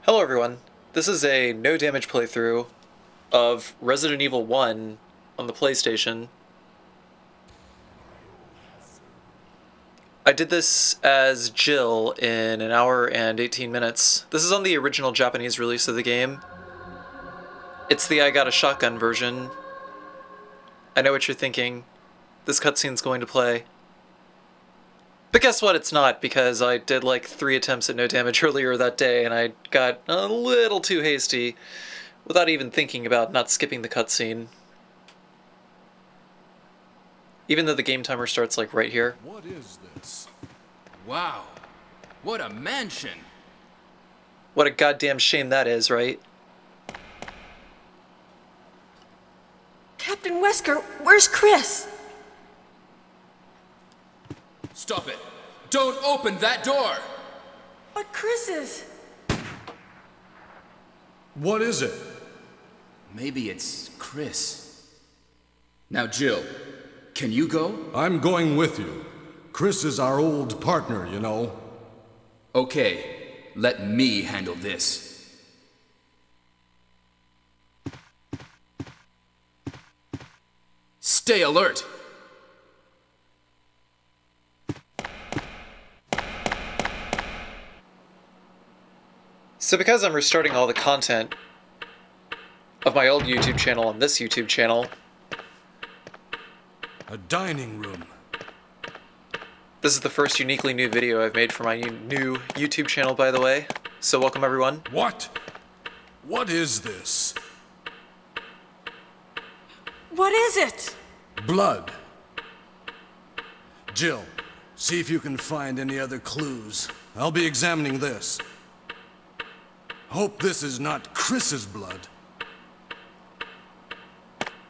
Hello everyone, this is a no damage playthrough of Resident Evil 1 on the PlayStation. I did this as Jill in an hour and 18 minutes. This is on the original Japanese release of the game. It's the I Got a Shotgun version. I know what you're thinking. This cutscene's going to play. But guess what, it's not, because I did like 3 attempts at no damage earlier that day, and I got a little too hasty without even thinking about not skipping the cutscene. Even though the game timer starts like right here. What is this? Wow, what a mansion! What a goddamn shame that is, right? Captain Wesker, where's Chris? Stop it! Don't open that door! But Chris is... What is it? Maybe it's Chris. Now, Jill, can you go? I'm going with you. Chris is our old partner, you know. Okay, let me handle this. Stay alert! So because I'm restarting all the content of my old YouTube channel on this YouTube channel, A dining room. this is the first uniquely new video I've made for my new YouTube channel, by the way. So welcome everyone. What? What is this? What is it? Blood. Jill, see if you can find any other clues. I'll be examining this. Hope this is not Chris's blood.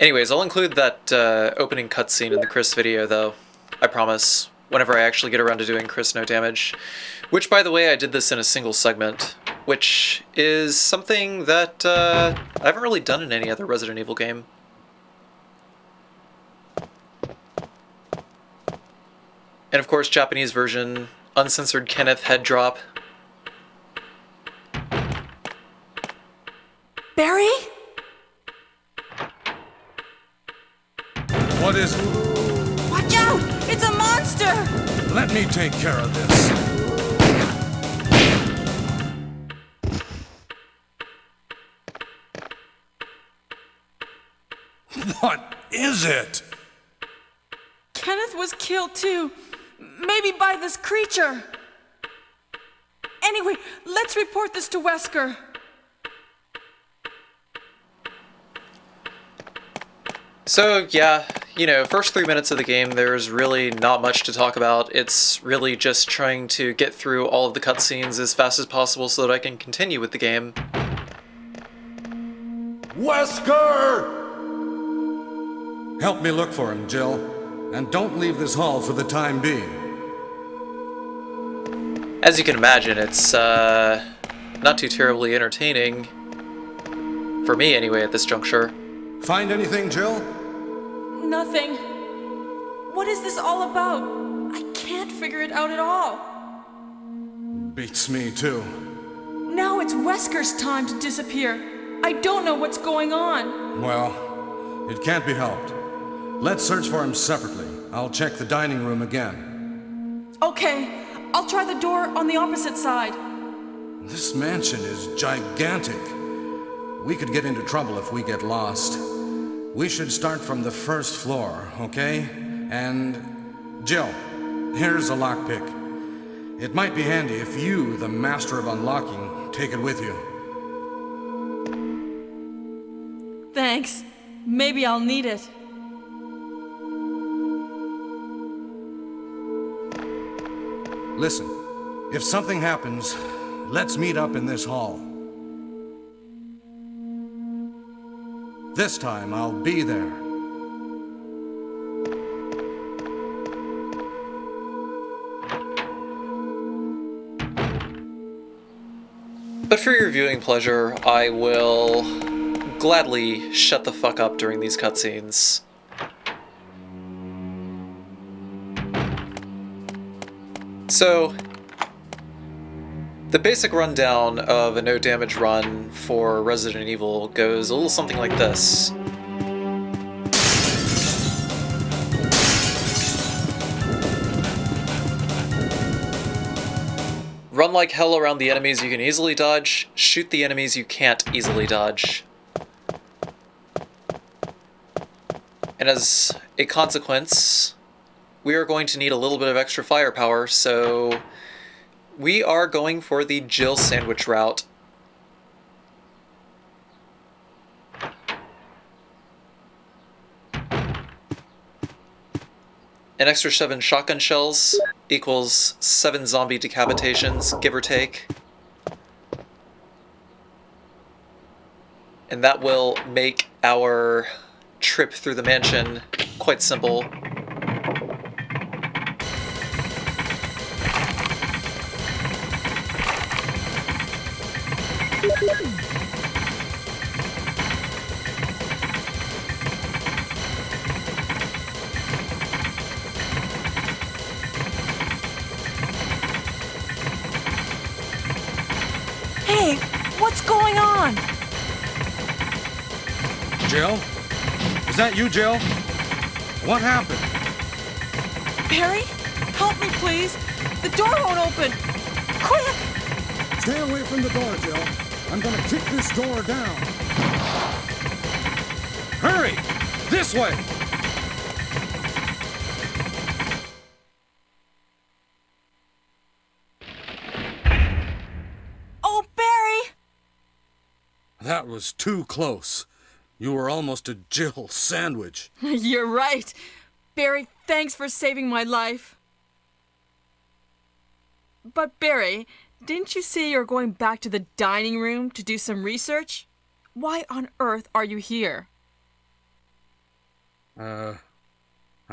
Anyways, I'll include that opening cutscene in the Chris video, though. I promise. Whenever I actually get around to doing Chris No Damage. Which, by the way, I did this in a single segment. Which is something that I haven't really done in any other Resident Evil game. And of course, Japanese version, uncensored Kenneth head drop. Barry? What is it? Watch out! It's a monster! Let me take care of this. What is it? Kenneth was killed too. Maybe by this creature. Anyway, let's report this to Wesker. So, yeah, you know, first 3 minutes of the game, there's really not much to talk about. It's really just trying to get through all of the cutscenes as fast as possible so that I can continue with the game. Wesker! Help me look for him, Jill. And don't leave this hall for the time being. As you can imagine, it's not too terribly entertaining. For me, anyway, at this juncture. Find anything, Jill? Nothing. What is this all about? I can't figure it out at all. Beats me, too. Now it's Wesker's time to disappear. I don't know what's going on. Well, it can't be helped. Let's search for him separately. I'll check the dining room again. Okay, I'll try the door on the opposite side. This mansion is gigantic. We could get into trouble if we get lost. We should start from the first floor, okay? And Jill, here's a lockpick. It might be handy if you, the master of unlocking, take it with you. Thanks. Maybe I'll need it. Listen, if something happens, let's meet up in this hall. This time, I'll be there. But for your viewing pleasure, I will gladly shut the fuck up during these cutscenes. So, The basic rundown of a no damage run for Resident Evil goes a little something like this. Run like hell around the enemies you can easily dodge, shoot the enemies you can't easily dodge. And as a consequence, we are going to need a little bit of extra firepower, so we are going for the Jill sandwich route. An extra 7 shotgun shells equals 7 zombie decapitations, give or take. And that will make our trip through the mansion quite simple. Hey, what's going on? Jill? Is that you, Jill? What happened? Barry, help me, please. The door won't open. Quick! Stay away from the door, Jill. I'm gonna kick this door down. Hurry! This way! Oh, Barry! That was too close. You were almost a Jill sandwich. You're right. Barry, thanks for saving my life. But Barry, didn't you say you're going back to the dining room to do some research? Why on earth are you here? I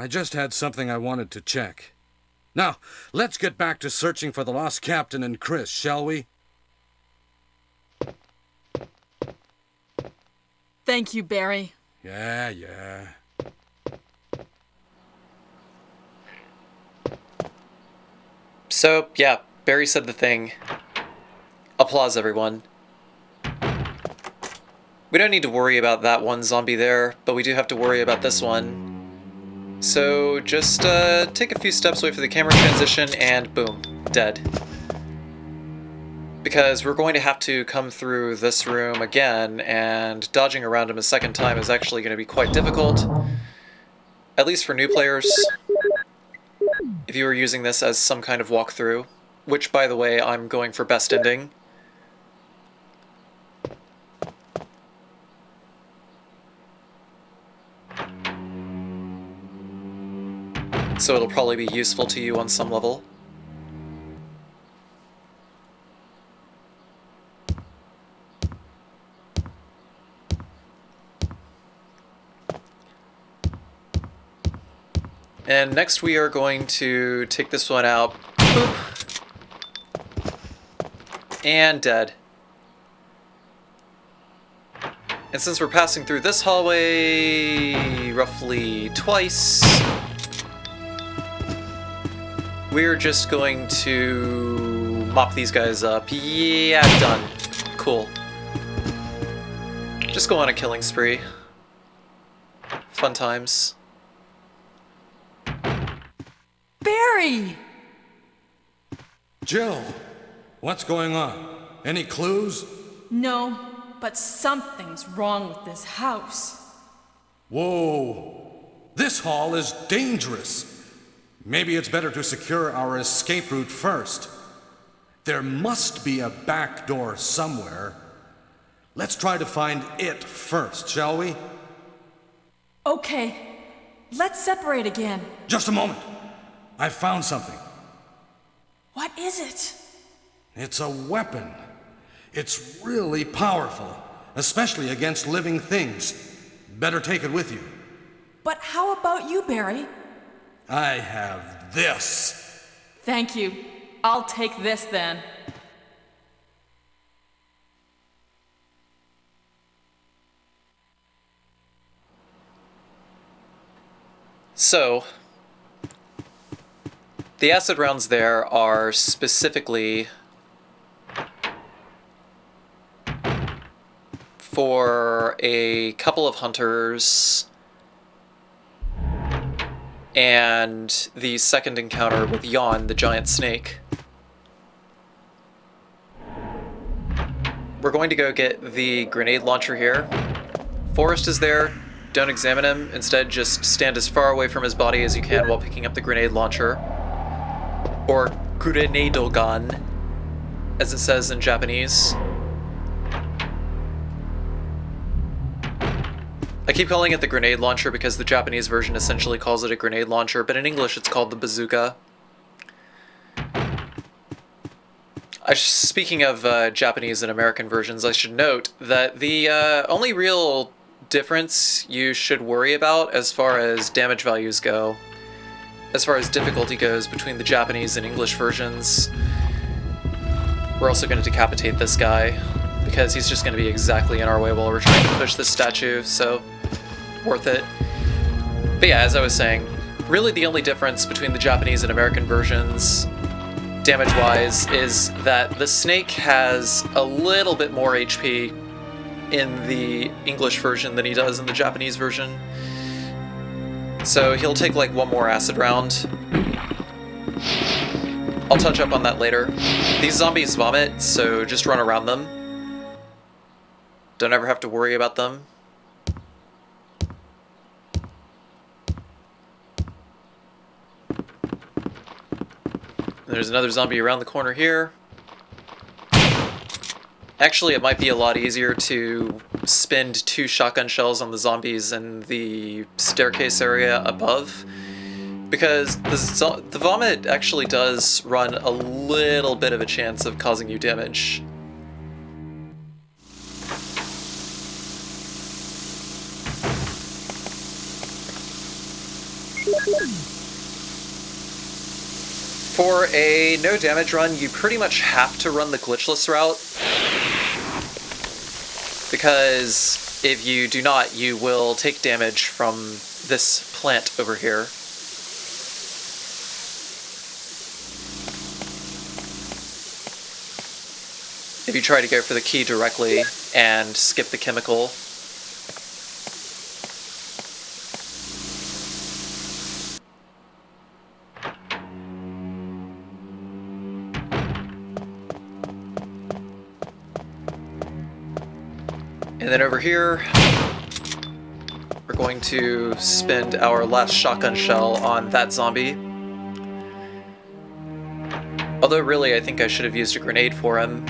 just had something I wanted to check. Now, let's get back to searching for the lost captain and Chris, shall we? Thank you, Barry. Yeah. So, yeah, Barry said the thing. Applause, everyone. We don't need to worry about that one zombie there, but we do have to worry about this one. So, just take a few steps away from the camera transition, and boom, dead. Because we're going to have to come through this room again, and dodging around him a second time is actually going to be quite difficult. At least for new players. If you were using this as some kind of walkthrough, which, by the way, I'm going for best ending. So it'll probably be useful to you on some level. And next we are going to take this one out. Boop. And dead. And since we're passing through this hallway roughly twice, we're just going to mop these guys up. Yeah, done. Cool. Just go on a killing spree. Fun times. Barry! Jill, what's going on? Any clues? No, but something's wrong with this house. Whoa! This hall is dangerous. Maybe it's better to secure our escape route first. There must be a back door somewhere. Let's try to find it first, shall we? Okay, let's separate again. Just a moment. I found something. What is it? It's a weapon. It's really powerful, especially against living things. Better take it with you. But how about you, Barry? I have this. Thank you. I'll take this then. So, the acid rounds there are specifically for a couple of hunters and the second encounter with Yon, the giant snake. We're going to go get the grenade launcher here. Forrest is there. Don't examine him. Instead, just stand as far away from his body as you can while picking up the grenade launcher. Or grenadogan, as it says in Japanese. I keep calling it the grenade launcher because the Japanese version essentially calls it a grenade launcher, but in English it's called the bazooka. Speaking of Japanese and American versions, I should note that the only real difference you should worry about as far as damage values go, as far as difficulty goes between the Japanese and English versions, we're also going to decapitate this guy because he's just going to be exactly in our way while we're trying to push this statue, so worth it. But yeah, as I was saying, really the only difference between the Japanese and American versions, damage-wise, is that the snake has a little bit more HP in the English version than he does in the Japanese version. So he'll take like one more acid round. I'll touch up on that later. These zombies vomit, so just run around them. Don't ever have to worry about them. There's another zombie around the corner here. Actually, it might be a lot easier to spend 2 shotgun shells on the zombies in the staircase area above, because the vomit actually does run a little bit of a chance of causing you damage. For a no damage run, you pretty much have to run the glitchless route, because if you do not, you will take damage from this plant over here. If you try to go for the key directly and skip the chemical. And then over here, we're going to spend our last shotgun shell on that zombie. Although really, I think I should have used a grenade for him,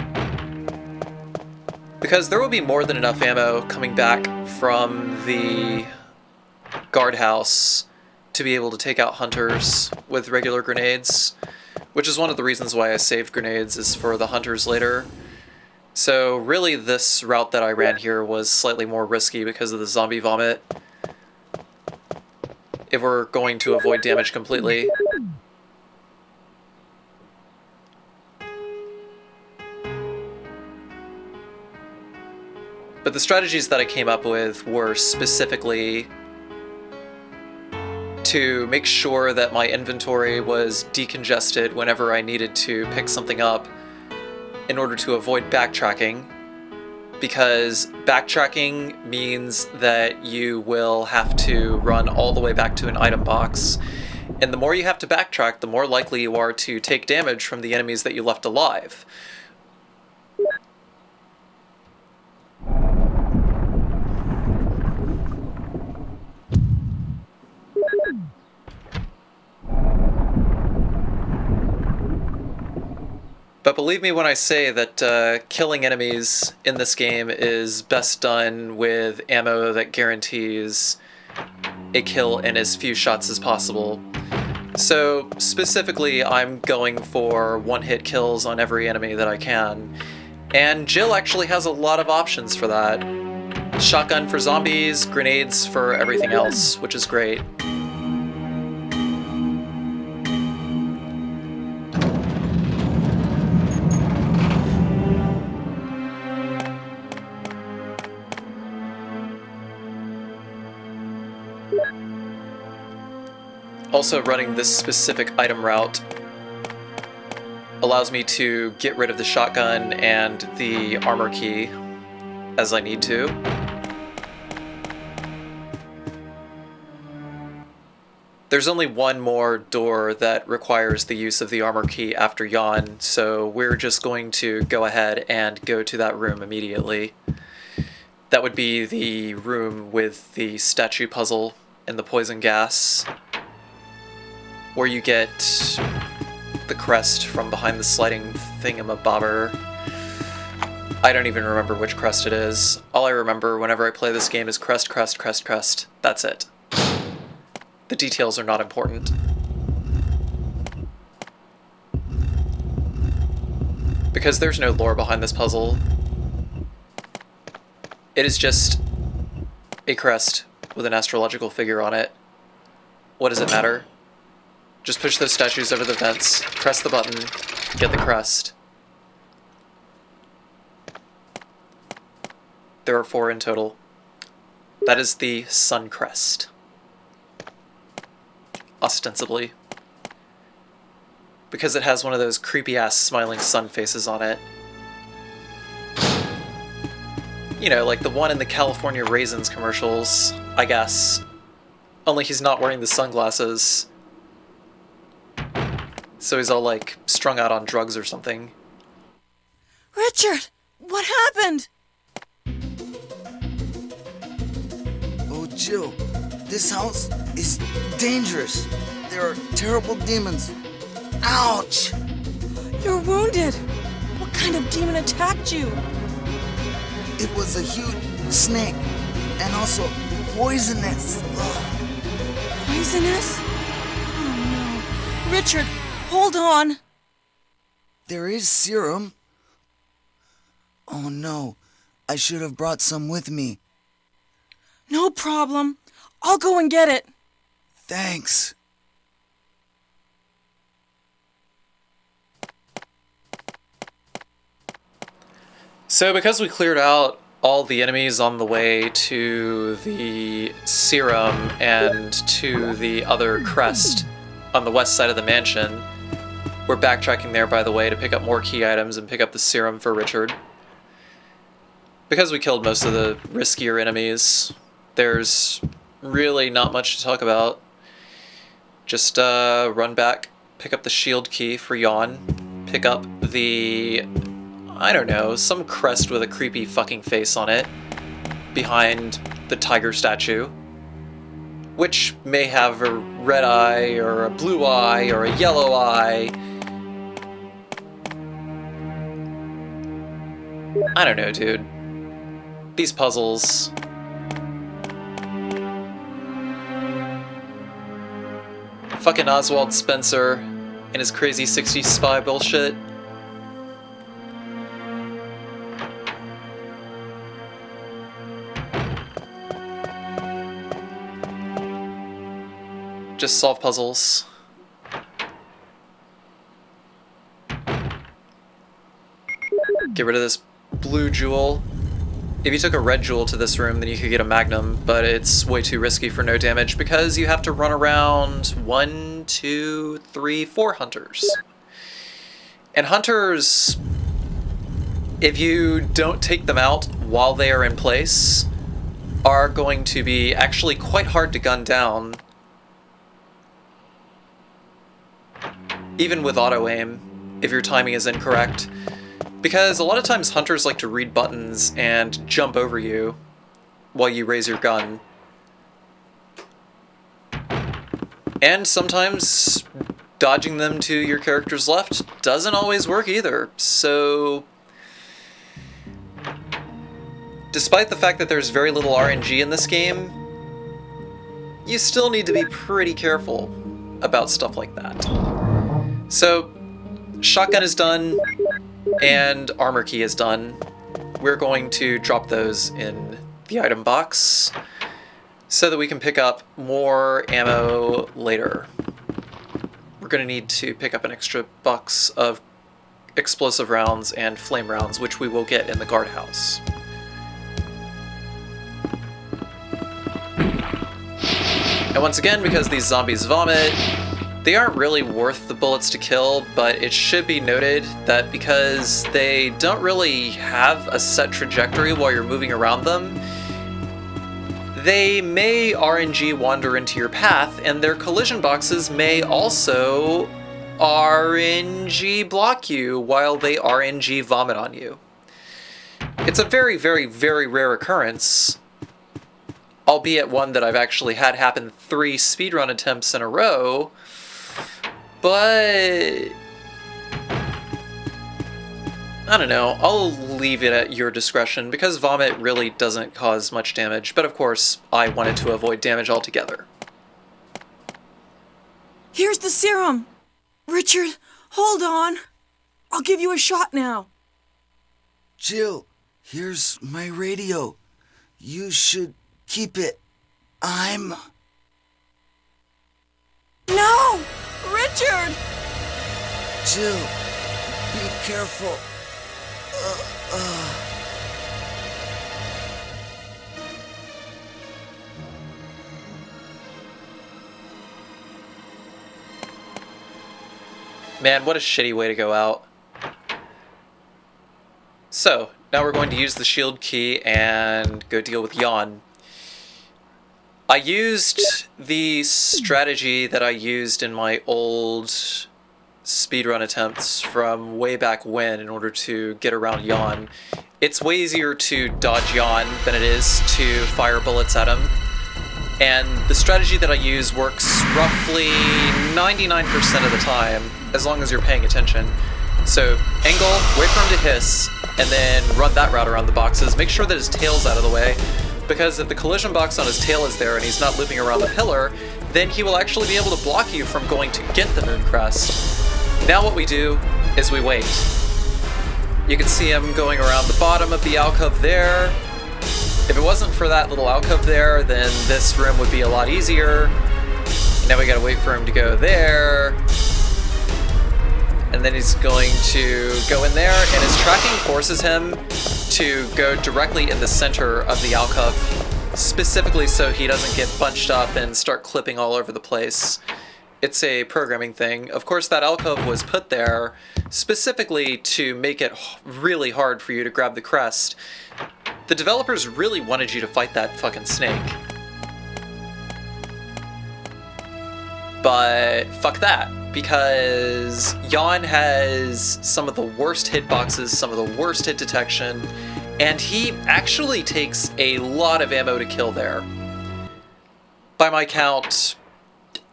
because there will be more than enough ammo coming back from the guardhouse to be able to take out hunters with regular grenades, which is one of the reasons why I saved grenades, is for the hunters later. So really this route that I ran here was slightly more risky because of the zombie vomit, if we're going to avoid damage completely. But the strategies that I came up with were specifically to make sure that my inventory was decongested whenever I needed to pick something up, in order to avoid backtracking, because backtracking means that you will have to run all the way back to an item box, and the more you have to backtrack, the more likely you are to take damage from the enemies that you left alive. But believe me when I say that killing enemies in this game is best done with ammo that guarantees a kill in as few shots as possible. So specifically, I'm going for one-hit kills on every enemy that I can. And Jill actually has a lot of options for that. Shotgun for zombies, grenades for everything else, which is great. Also, running this specific item route allows me to get rid of the shotgun and the armor key as I need to. There's only one more door that requires the use of the armor key after Yawn, so we're just going to go ahead and go to that room immediately. That would be the room with the statue puzzle and the poison gas, where you get the crest from behind the sliding thingamabobber. I don't even remember which crest it is. All I remember whenever I play this game is crest, crest, crest, crest. That's it. The details are not important. Because there's no lore behind this puzzle. It is just a crest with an astrological figure on it. What does it matter? Just push those statues over the vents, press the button, get the crest. There are 4 in total. That is the sun crest. Ostensibly. Because it has one of those creepy-ass smiling sun faces on it. You know, like the one in the California Raisins commercials, I guess. Only he's not wearing the sunglasses. So he's all, like, strung out on drugs or something. Richard! What happened? Oh, Jill, this house is dangerous. There are terrible demons. Ouch! You're wounded. What kind of demon attacked you? It was a huge snake and also poisonous. Ugh. Poisonous? Oh no. Richard, hold on. There is serum. Oh no, I should have brought some with me. No problem. I'll go and get it. Thanks. So because we cleared out all the enemies on the way to the serum and to the other crest on the west side of the mansion, we're backtracking there, by the way, to pick up more key items and pick up the serum for Richard. Because we killed most of the riskier enemies, there's really not much to talk about. Just run back, pick up the shield key for Yawn, pick up the, I don't know, some crest with a creepy fucking face on it behind the tiger statue, which may have a red eye or a blue eye or a yellow eye. I don't know, dude. These puzzles. Fucking Oswald Spencer and his crazy 60s spy bullshit. Just solve puzzles. Get rid of this blue jewel. If you took a red jewel to this room, then you could get a magnum, but it's way too risky for no damage because you have to run around 1, 2, 3, 4 hunters. And hunters, if you don't take them out while they are in place, are going to be actually quite hard to gun down. Even with auto-aim, if your timing is incorrect. Because a lot of times hunters like to read buttons and jump over you while you raise your gun. And sometimes dodging them to your character's left doesn't always work either. So, despite the fact that there's very little RNG in this game, you still need to be pretty careful about stuff like that. So, shotgun is done, and armor key is done. We're going to drop those in the item box so that we can pick up more ammo later. We're going to need to pick up an extra box of explosive rounds and flame rounds, which we will get in the guardhouse. And once again, because these zombies vomit, They aren't really worth the bullets to kill, but it should be noted that because they don't really have a set trajectory while you're moving around them, they may RNG wander into your path, and their collision boxes may also RNG block you while they RNG vomit on you. It's a very, very, very rare occurrence, albeit one that I've actually had happen 3 speedrun attempts in a row, but I don't know, I'll leave it at your discretion because vomit really doesn't cause much damage, but of course I wanted to avoid damage altogether. Here's the serum. Richard, hold on. I'll give you a shot now. Jill, here's my radio. You should keep it. No! Richard! Jill, be careful. Man, what a shitty way to go out. So, now we're going to use the shield key and go deal with Jan. I used the strategy that I used in my old speedrun attempts from way back when in order to get around Jan. It's way easier to dodge Jan than it is to fire bullets at him. And the strategy that I use works roughly 99% of the time, as long as you're paying attention. So, angle, wait for him to hiss, and then run that route around the boxes. Make sure that his tail's out of the way, because if the collision box on his tail is there and he's not looping around the pillar, then he will actually be able to block you from going to get the moon crest. Now what we do is we wait. You can see him going around the bottom of the alcove there. If it wasn't for that little alcove there, then this room would be a lot easier. Now we gotta wait for him to go there. And then he's going to go in there, and his tracking forces him to go directly in the center of the alcove, specifically so he doesn't get bunched up and start clipping all over the place. It's a programming thing. Of course, that alcove was put there specifically to make it really hard for you to grab the crest. The developers really wanted you to fight that fucking snake. But fuck that, because Jan has some of the worst hitboxes, some of the worst hit detection, and he actually takes a lot of ammo to kill there. By my count,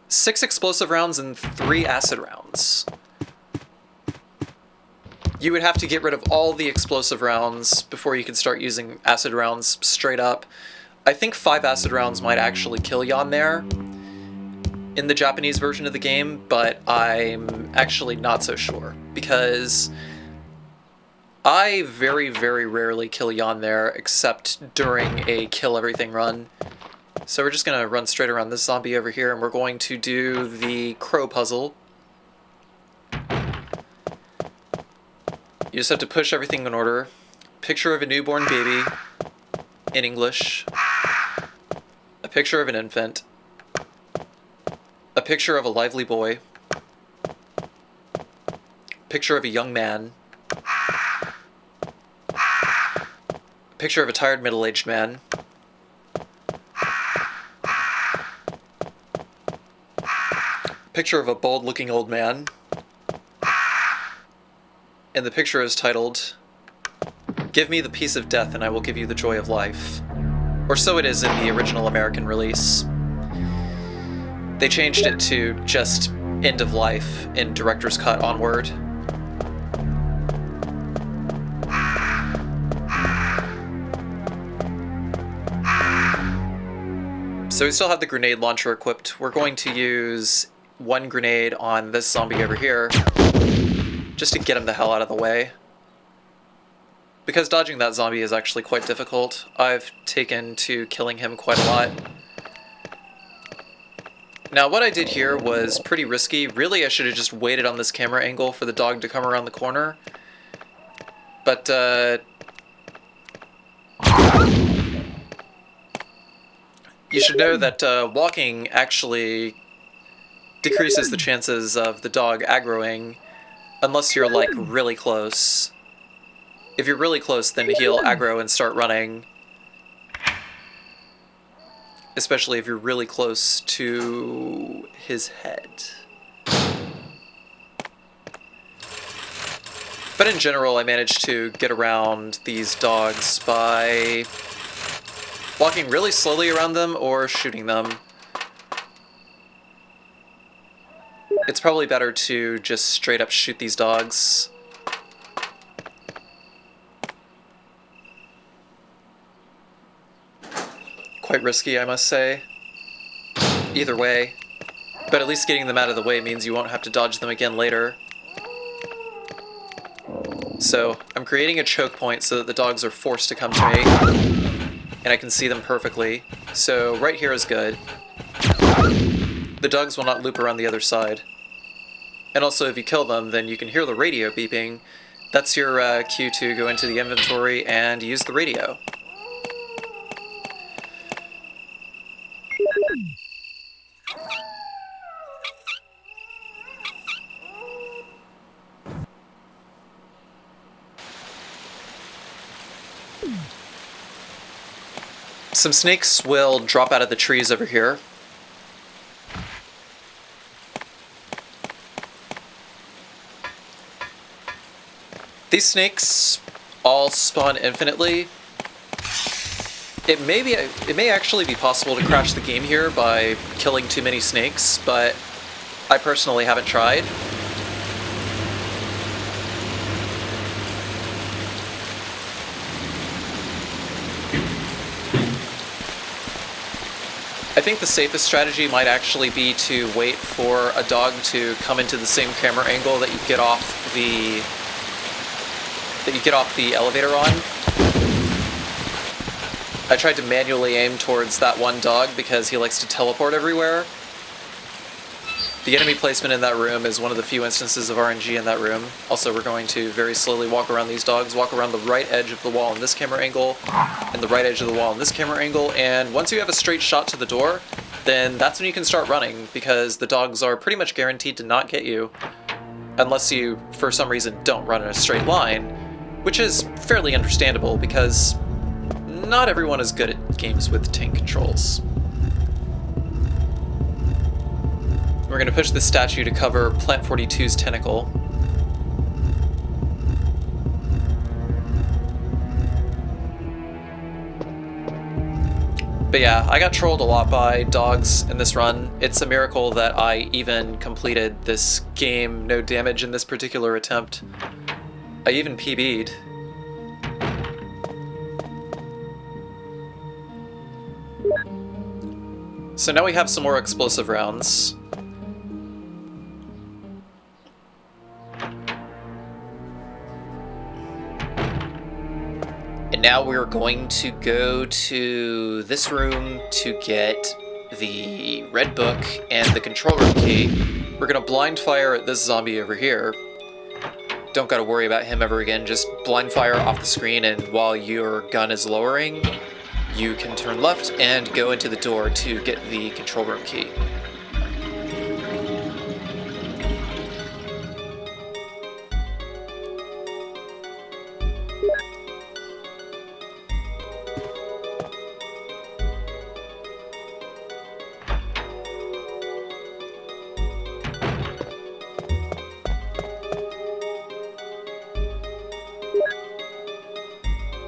6 explosive rounds and 3 acid rounds. You would have to get rid of all the explosive rounds before you could start using acid rounds straight up. I think 5 acid rounds might actually kill Jan there in the Japanese version of the game, but I'm actually not so sure, because I very, very rarely kill Jan there except during a kill everything run. So we're just going to run straight around this zombie over here, and we're going to do the crow puzzle. You just have to push everything in order. Picture of a newborn baby in English. A picture of an infant. A picture of a lively boy. Picture of a young man. A picture of a tired middle-aged man. Picture of a bold-looking old man. And the picture is titled, "Give me the peace of death and I will give you the joy of life." Or so it is in the original American release. They changed it to just end of life in director's cut onward. So we still have the grenade launcher equipped. We're going to use 1 grenade on this zombie over here, just to get him the hell out of the way. Because dodging that zombie is actually quite difficult. I've taken to killing him quite a lot. Now what I did here was pretty risky. Really, I should have just waited on this camera angle for the dog to come around the corner. But, you should know that walking actually decreases the chances of the dog aggroing, unless you're, like, really close. If you're really close, then he'll aggro and start running. Especially if you're really close to his head. But in general, I managed to get around these dogs by walking really slowly around them or shooting them. It's probably better to just straight up shoot these dogs. Quite risky, I must say. Either way. But at least getting them out of the way means you won't have to dodge them again later. So, I'm creating a choke point so that the dogs are forced to come to me. And I can see them perfectly. So, right here is good. The dogs will not loop around the other side. And also, if you kill them, then you can hear the radio beeping. That's your cue to go into the inventory and use the radio. Some snakes will drop out of the trees over here. These snakes all spawn infinitely. It may actually be possible to crash the game here by killing too many snakes, but I personally haven't tried. I think the safest strategy might actually be to wait for a dog to come into the same camera angle that you get off the elevator on. I tried to manually aim towards that one dog because he likes to teleport everywhere. The enemy placement in that room is one of the few instances of RNG in that room. Also, we're going to very slowly walk around these dogs, walk around the right edge of the wall in this camera angle, and the right edge of the wall in this camera angle, and once you have a straight shot to the door, then that's when you can start running, because the dogs are pretty much guaranteed to not get you, unless you, for some reason, don't run in a straight line, which is fairly understandable, because not everyone is good at games with tank controls. We're going to push this statue to cover Plant 42's tentacle. But yeah, I got trolled a lot by dogs in this run. It's a miracle that I even completed this game, no damage in this particular attempt. I even PB'd. So now we have some more explosive rounds. And now we're going to go to this room to get the red book and the control room key. We're gonna blind fire at this zombie over here. Don't gotta worry about him ever again, just blind fire off the screen, and while your gun is lowering, you can turn left and go into the door to get the control room key.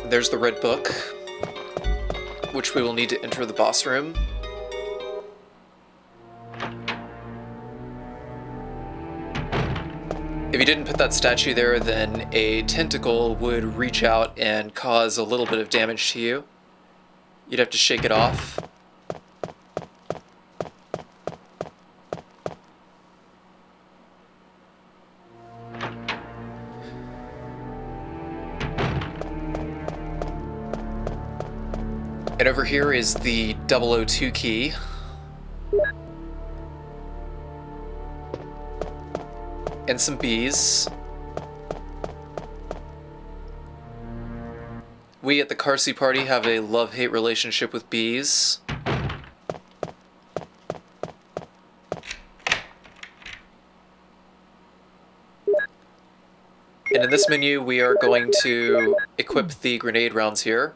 There's the red book, which we will need to enter the boss room. If you didn't put that statue there, then a tentacle would reach out and cause a little bit of damage to you. You'd have to shake it off. And over here is the 002 key. And some bees. We at the Carcy party have a love-hate relationship with bees. And in this menu, we are going to equip the grenade rounds here,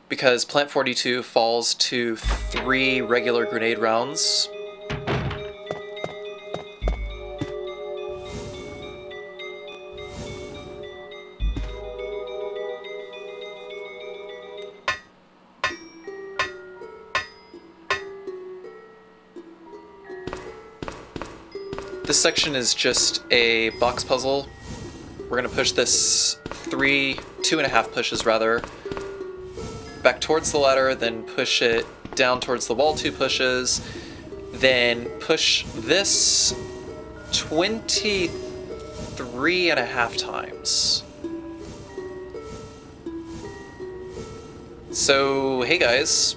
because Plant 42 falls to 3 regular grenade rounds. This section is just a box puzzle. We're gonna push this 2.5 pushes rather, back towards the ladder, then push it down towards the wall 2 pushes, then push this 23.5 times. So, hey guys,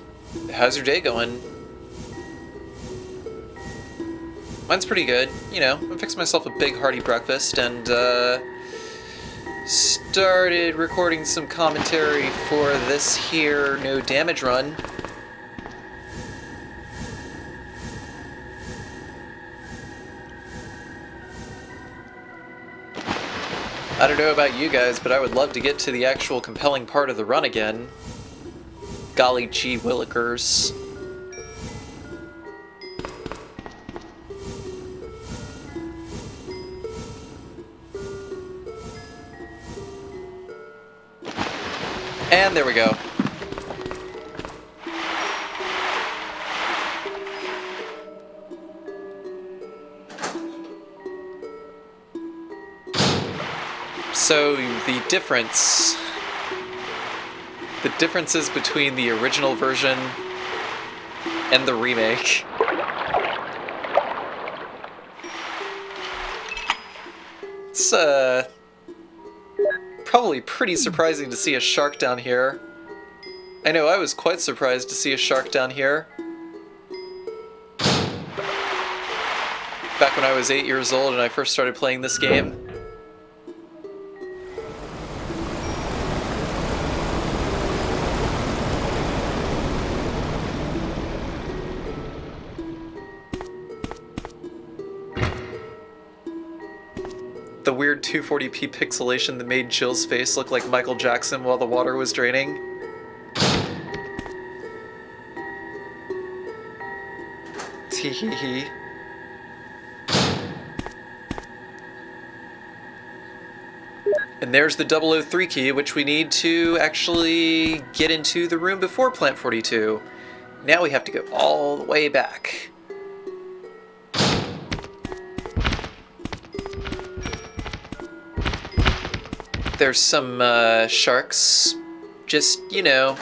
how's your day going? Mine's pretty good. You know, I fixed myself a big hearty breakfast and started recording some commentary for this here no damage run. I don't know about you guys, but I would love to get to the actual compelling part of the run again. Golly gee willikers. And there we go. So the differences between the original version and the remake. It's probably pretty surprising to see a shark down here. I know, I was quite surprised to see a shark down here. Back when I was 8 years old and I first started playing this game. The weird 240p pixelation that made Jill's face look like Michael Jackson while the water was draining. Tee-hee-hee. And there's the 003 key, which we need to actually get into the room before Plant 42. Now we have to go all the way back. There's some sharks, just, you know,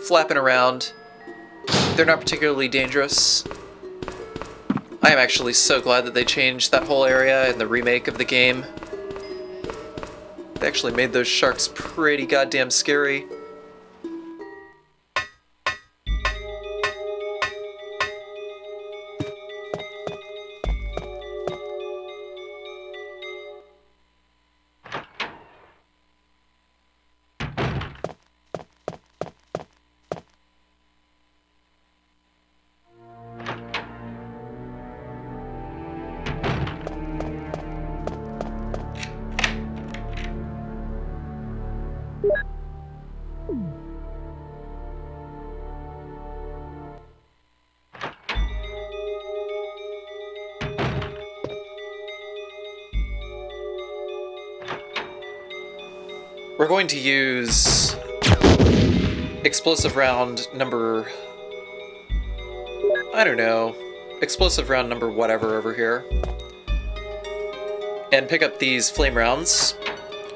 flapping around. They're not particularly dangerous. I am actually so glad that they changed that whole area in the remake of the game. They actually made those sharks pretty goddamn scary. We're going to use explosive round number, I don't know, explosive round number whatever over here, and pick up these flame rounds,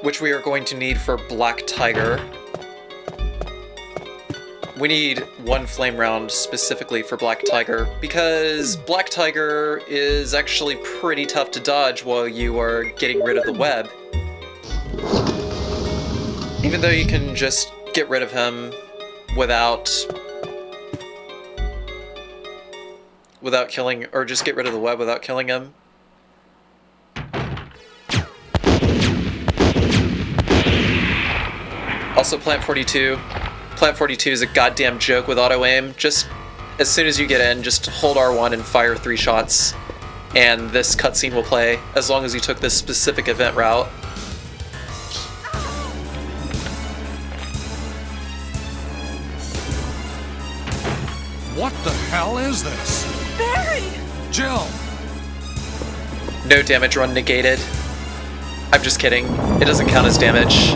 which we are going to need for Black Tiger. We need 1 flame round specifically for Black Tiger, because Black Tiger is actually pretty tough to dodge while you are getting rid of the web. Even though you can just get rid of him without killing, or just get rid of the web without killing him. Also, Plant 42. Plant 42 is a goddamn joke with auto-aim. Just as soon as you get in, just hold R1 and fire 3 shots, and this cutscene will play, as long as you took this specific event route. hell is this? Barry! Jill! No damage run negated. I'm just kidding. It doesn't count as damage.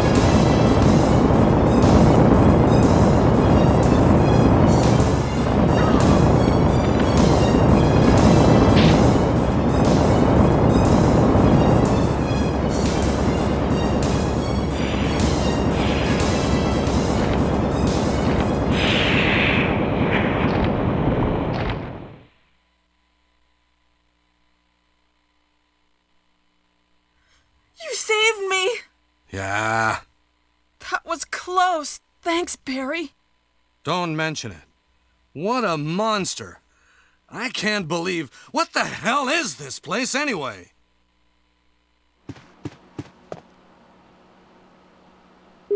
You saved me! Yeah, That was close. Thanks, Barry. don't mention it. What a monster. I can't believe... What the hell is this place anyway?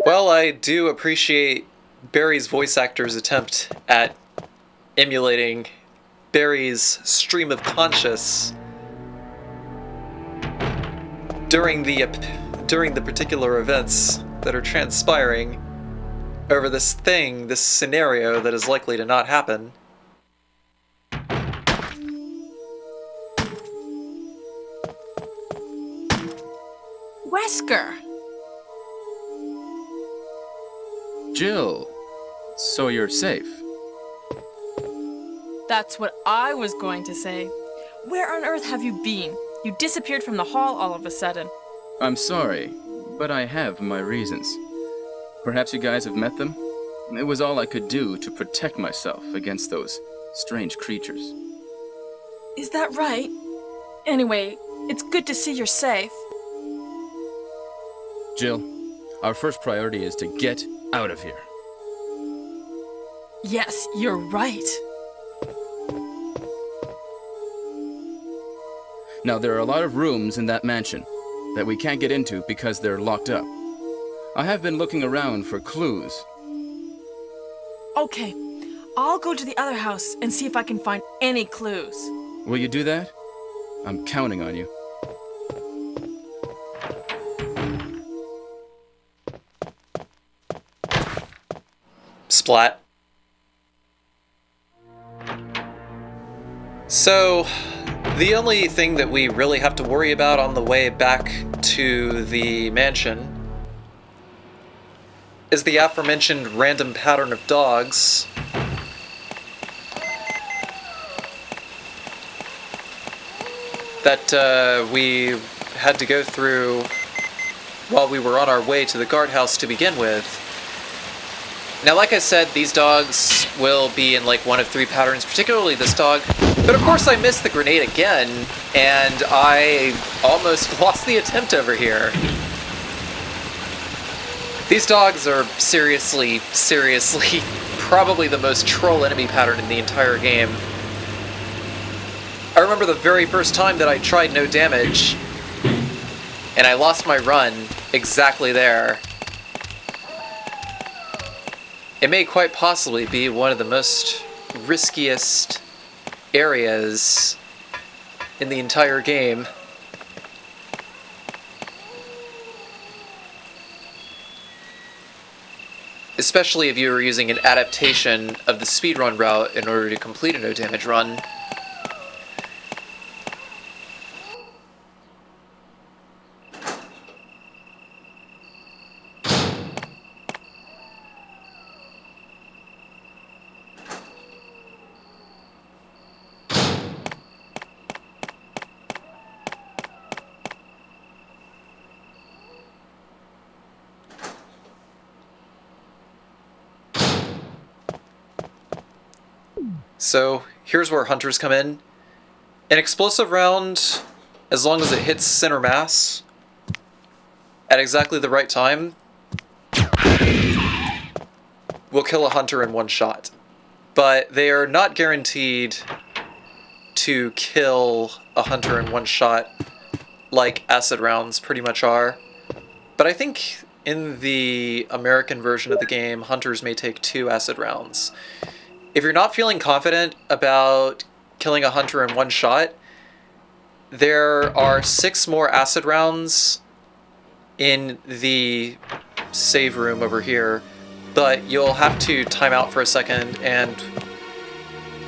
Well, I do appreciate Barry's voice actor's attempt at emulating Barry's stream of conscious during the particular events that are transpiring over this scenario that is likely to not happen. Wesker! Jill, so you're safe. That's what I was going to say. Where on earth have you been? You disappeared from the hall all of a sudden. I'm sorry, but I have my reasons. Perhaps you guys have met them? It was all I could do to protect myself against those strange creatures. Is that right? Anyway, it's good to see you're safe. Jill, our first priority is to get out of here. Yes, you're right. Now, there are a lot of rooms in that mansion that we can't get into because they're locked up. I have been looking around for clues. Okay, I'll go to the other house and see if I can find any clues. Will you do that? I'm counting on you. Splat. So, the only thing that we really have to worry about on the way back to the mansion is the aforementioned random pattern of dogs. That we had to go through while we were on our way to the guardhouse to begin with. Now, like I said, these dogs will be in like one of three patterns, particularly this dog. But of course I missed the grenade again, and I almost lost the attempt over here. These dogs are seriously, probably the most troll enemy pattern in the entire game. I remember the very first time that I tried no damage, and I lost my run exactly there. It may quite possibly be one of the most riskiest areas in the entire game. Especially if you were using an adaptation of the speedrun route in order to complete a no damage run. So, here's where hunters come in. An explosive round, as long as it hits center mass at exactly the right time, will kill a hunter in one shot. But they are not guaranteed to kill a hunter in one shot like acid rounds pretty much are. But I think in the American version of the game, hunters may take 2 acid rounds. If you're not feeling confident about killing a hunter in one shot, there are 6 more acid rounds in the save room over here, but you'll have to time out for a second and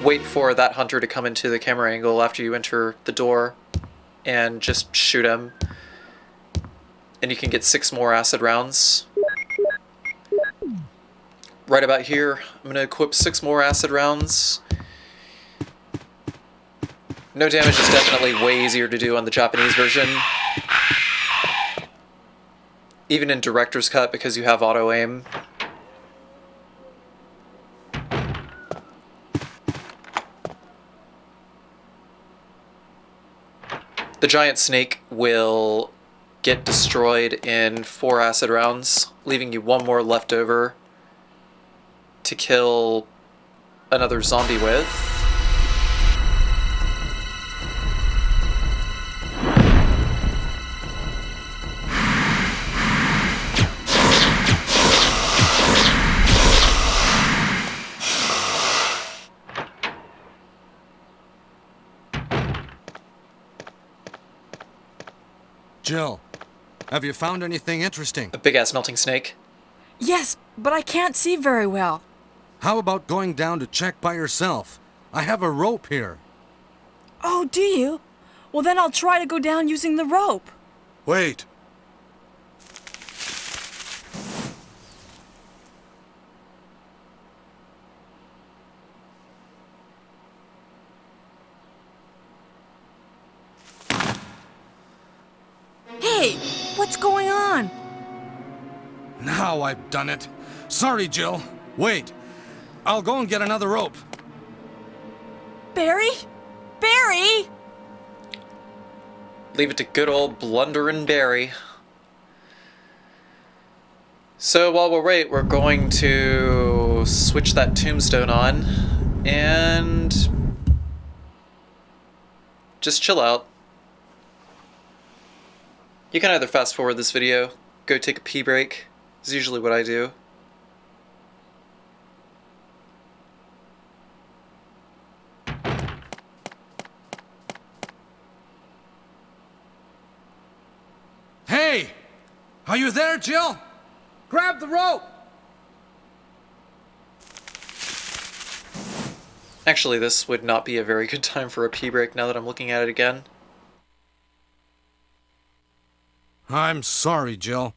wait for that hunter to come into the camera angle after you enter the door and just shoot him. And you can get 6 more acid rounds. Right about here, I'm going to equip 6 more acid rounds. No damage is definitely way easier to do on the Japanese version. Even in Director's Cut, because you have auto-aim. The giant snake will get destroyed in 4 acid rounds, leaving you 1 more left over to kill another zombie with. Jill, have you found anything interesting? A big-ass melting snake. Yes, but I can't see very well. How about going down to check by yourself? I have a rope here. Oh, do you? Well, then I'll try to go down using the rope. Wait. Hey, what's going on? Now I've done it. Sorry, Jill. Wait. I'll go and get another rope. Barry? Barry! Leave it to good old blunderin' Barry. So while we're waiting, we're going to switch that tombstone on and just chill out. You can either fast forward this video, go take a pee break, is usually what I do. Hey! Are you there, Jill? Grab the rope! Actually, this would not be a very good time for a pee break now that I'm looking at it again. I'm sorry, Jill.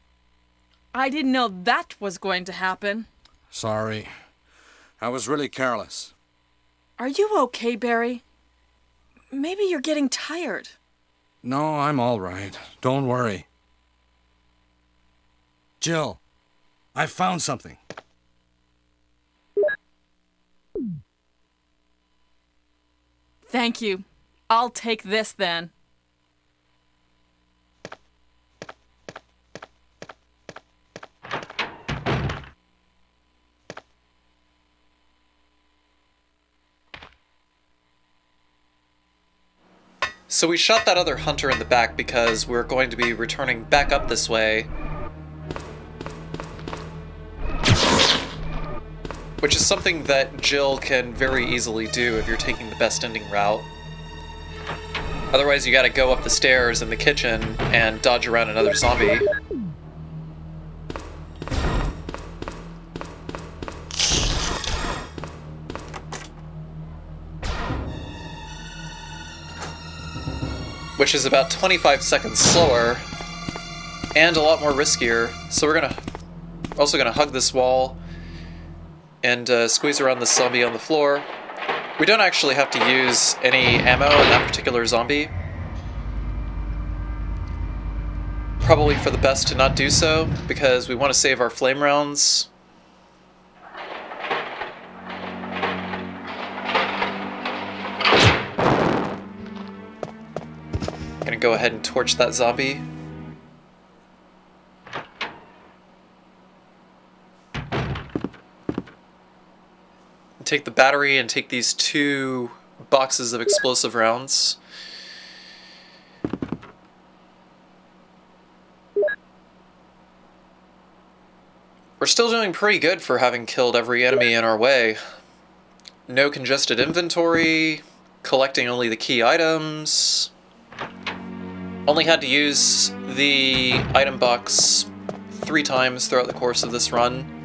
I didn't know that was going to happen. Sorry. I was really careless. Are you okay, Barry? Maybe you're getting tired. No, I'm all right. Don't worry. Jill, I found something. Thank you. I'll take this then. So we shot that other hunter in the back because we're going to be returning back up this way. Which is something that Jill can very easily do if you're taking the best ending route. Otherwise you gotta go up the stairs in the kitchen and dodge around another zombie. Which is about 25 seconds slower and a lot more riskier. So we're also gonna hug this wall and squeeze around the zombie on the floor. We don't actually have to use any ammo on that particular zombie. Probably for the best to not do so, because we want to save our flame rounds. Gonna go ahead and torch that zombie. Take the battery and take these 2 boxes of explosive rounds. We're still doing pretty good for having killed every enemy in our way. No congested inventory, collecting only the key items. Only had to use the item box 3 times throughout the course of this run.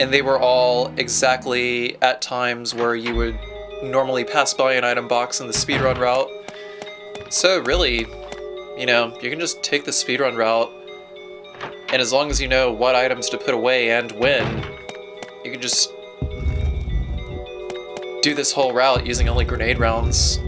And they were all exactly at times where you would normally pass by an item box in the speedrun route. So really, you know, you can just take the speedrun route, and as long as you know what items to put away and when, you can just do this whole route using only grenade rounds.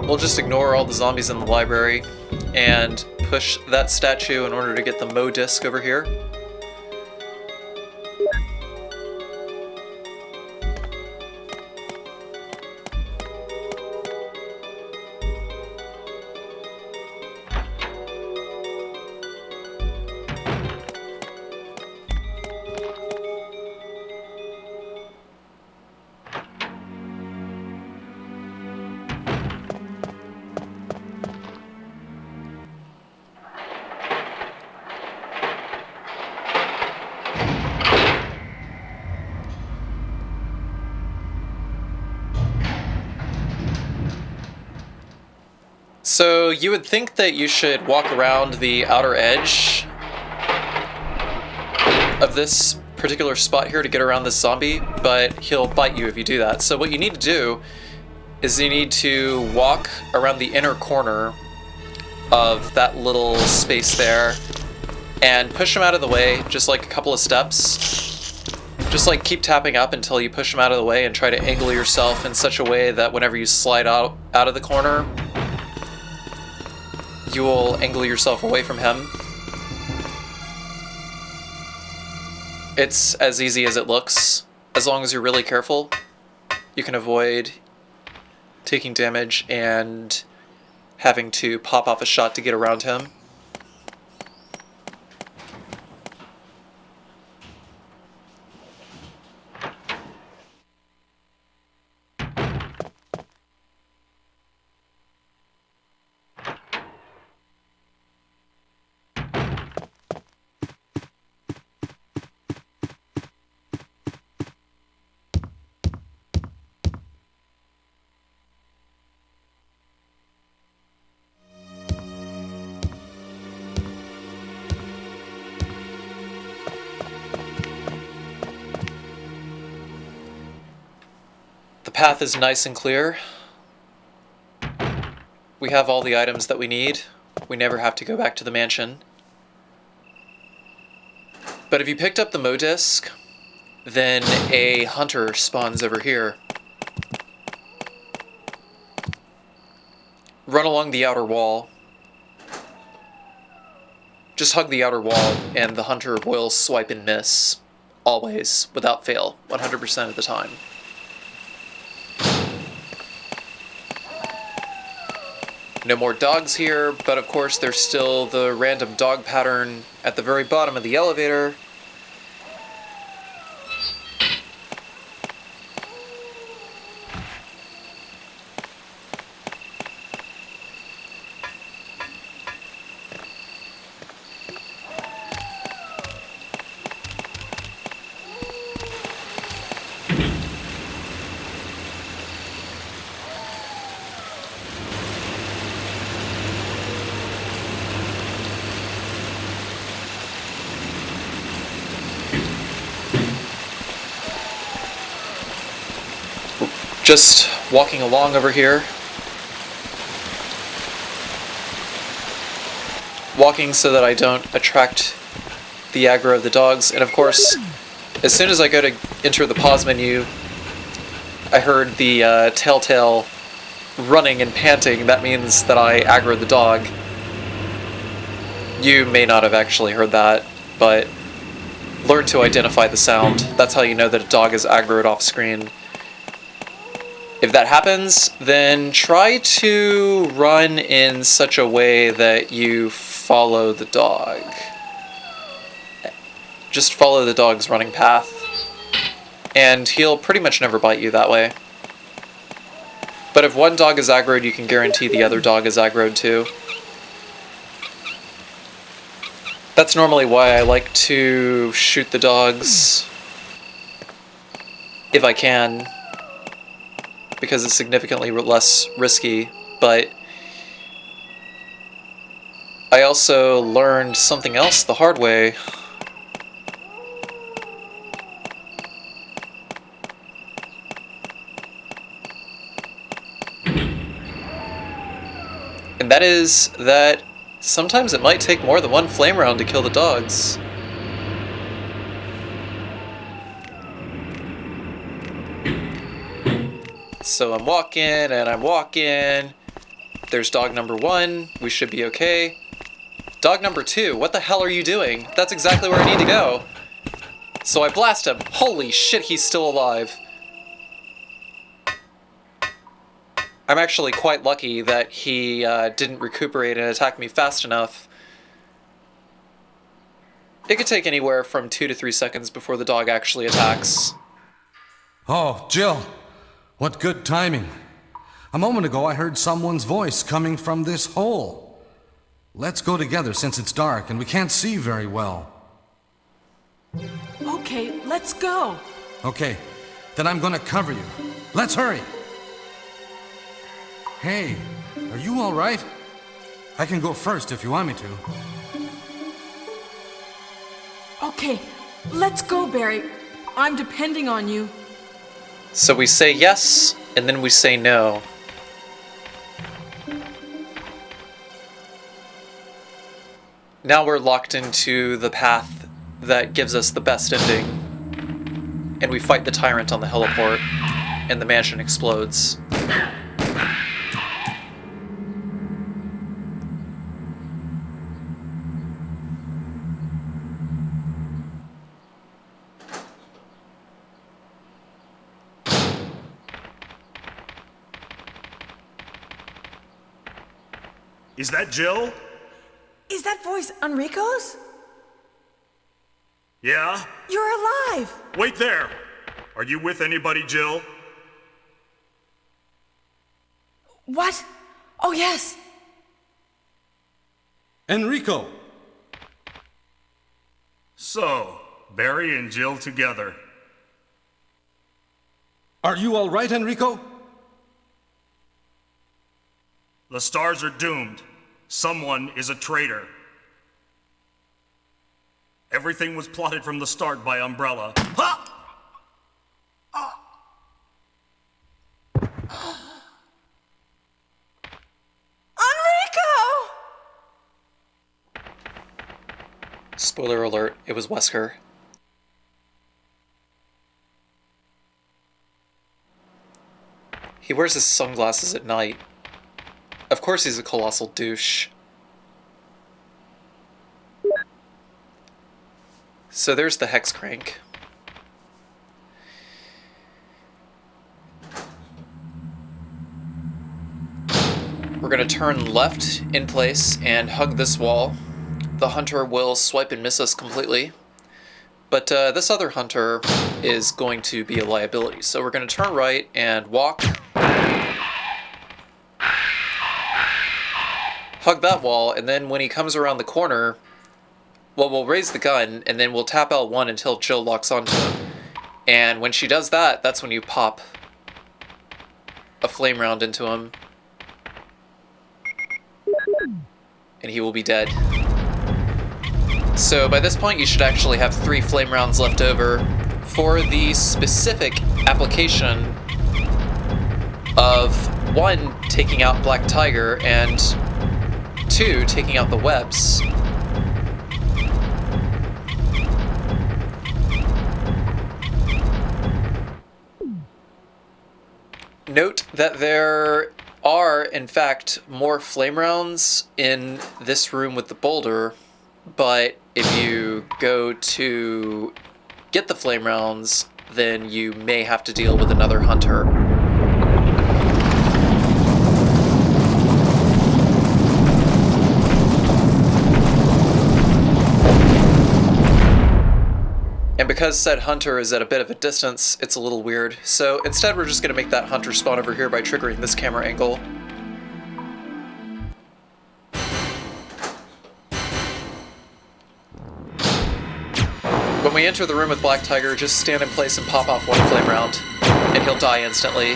We'll just ignore all the zombies in the library and push that statue in order to get the Mo disc over here. So you would think that you should walk around the outer edge of this particular spot here to get around this zombie, but he'll bite you if you do that. So what you need to do is you need to walk around the inner corner of that little space there and push him out of the way, just like a couple of steps. Just like keep tapping up until you push him out of the way and try to angle yourself in such a way that whenever you slide out of the corner, you will angle yourself away from him. It's as easy as it looks. As long as you're really careful, you can avoid taking damage and having to pop off a shot to get around him. The path is nice and clear. We have all the items that we need. We never have to go back to the mansion. But if you picked up the Mo disc, then a hunter spawns over here. Run along the outer wall. Just hug the outer wall, and the hunter will swipe and miss. Always, without fail, 100% of the time. No more dogs here, but of course there's still the random dog pattern at the very bottom of the elevator. Just walking along over here. Walking so that I don't attract the aggro of the dogs. And of course, as soon as I go to enter the pause menu, I heard the telltale running and panting. That means that I aggroed the dog. You may not have actually heard that, but learn to identify the sound. That's how you know that a dog is aggroed off screen. If that happens, then try to run in such a way that you follow the dog. Just follow the dog's running path, and he'll pretty much never bite you that way. But if one dog is aggroed, you can guarantee the other dog is aggroed too. That's normally why I like to shoot the dogs if I can. because it's significantly less risky, but I also learned something else the hard way. And that is that sometimes it might take more than one flame round to kill the dogs. So I'm walking and I'm walking. There's dog number 1. We should be okay. Dog number 2, what the hell are you doing? That's exactly where I need to go. So I blast him. Holy shit, he's still alive. I'm actually quite lucky that he didn't recuperate and attack me fast enough. It could take anywhere from 2 to 3 seconds before the dog actually attacks. Oh, Jill, what good timing. A moment ago I heard someone's voice coming from this hole. Let's go together since it's dark and we can't see very well. Okay, let's go. Okay, then I'm gonna cover you. Let's hurry. Hey, are you all right? I can go first if you want me to. Okay, let's go, Barry. I'm depending on you. So we say yes, and then we say no. Now we're locked into the path that gives us the best ending. And we fight the tyrant on the heliport, and the mansion explodes. Is that Jill? Is that voice Enrico's? Yeah? You're alive! Wait there! Are you with anybody, Jill? What? Oh, yes. Enrico! So, Barry and Jill together. Are you all right, Enrico? The stars are doomed. Someone is a traitor. Everything was plotted from the start by Umbrella. Ha! Enrico! Spoiler alert, it was Wesker. He wears his sunglasses at night. Of course he's a colossal douche. So there's the hex crank. We're gonna turn left in place and hug this wall. The hunter will swipe and miss us completely. But this other hunter is going to be a liability. So we're gonna turn right and walk. Hug that wall, and then when he comes around the corner, well, we'll raise the gun, and then we'll tap L1 until Jill locks onto him. And when she does that, that's when you pop a flame round into him. And he will be dead. So by this point, you should actually have 3 flame rounds left over for the specific application of 1, taking out Black Tiger, and 2, taking out the webs. Note that there are, in fact, more flame rounds in this room with the boulder, but if you go to get the flame rounds, then you may have to deal with another hunter. And because said hunter is at a bit of a distance, it's a little weird. So instead we're just going to make that hunter spawn over here by triggering this camera angle. When we enter the room with Black Tiger, just stand in place and pop off 1 flame round, and he'll die instantly.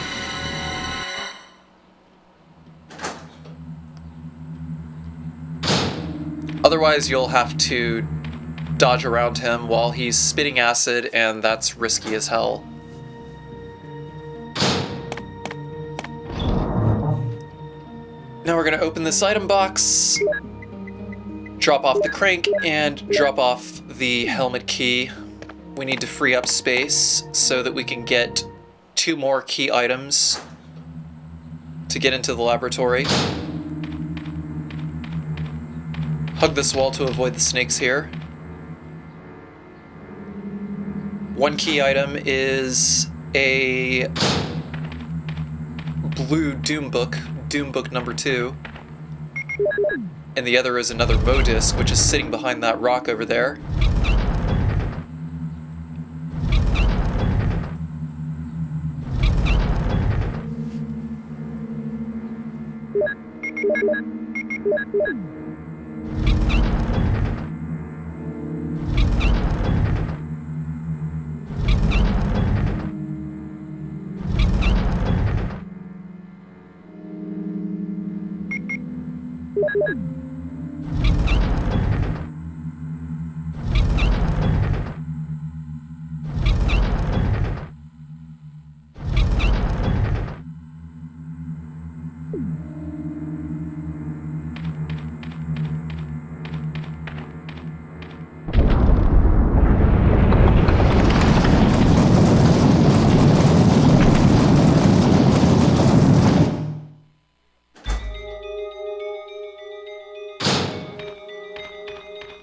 Otherwise, you'll have to dodge around him while he's spitting acid, and that's risky as hell. Now we're going to open this item box, drop off the crank, and drop off the helmet key. We need to free up space so that we can get 2 more key items to get into the laboratory. Hug this wall to avoid the snakes here. 1 key item is a blue Doom book number 2. And the other is another Mo disc, which is sitting behind that rock over there.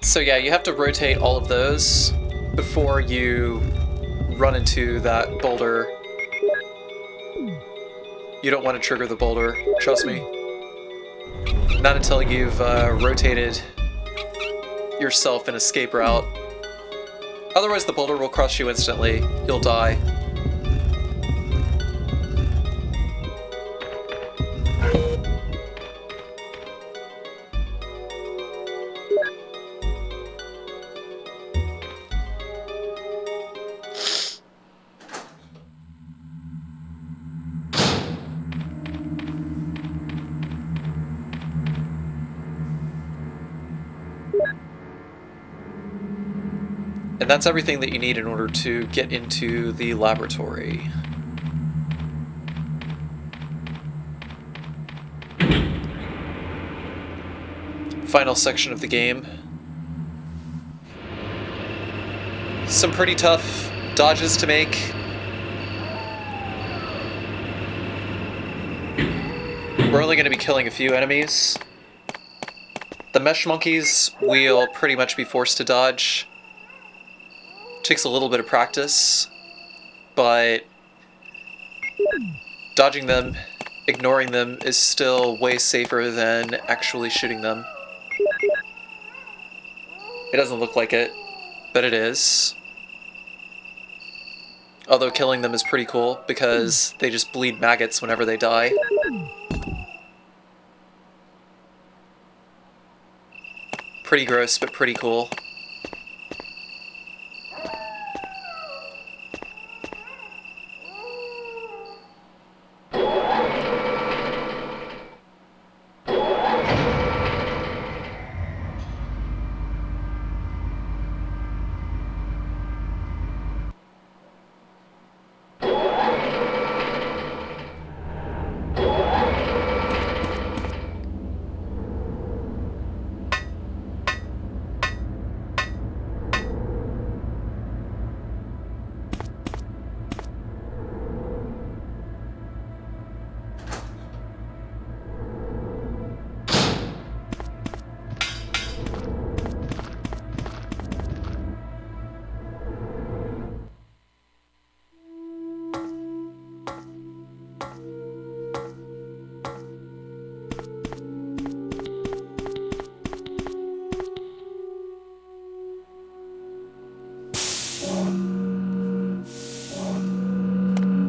So yeah, you have to rotate all of those before you run into that boulder. You don't want to trigger the boulder, trust me. Not until you've rotated yourself an escape route. Otherwise the boulder will crush you instantly. You'll die. And that's everything that you need in order to get into the laboratory. Final section of the game. Some pretty tough dodges to make. We're only going to be killing a few enemies. The mesh monkeys we'll pretty much be forced to dodge. Takes a little bit of practice, but dodging them, ignoring them is still way safer than actually shooting them. It doesn't look like it, but it is. Although killing them is pretty cool because they just bleed maggots whenever they die. Pretty gross, but pretty cool.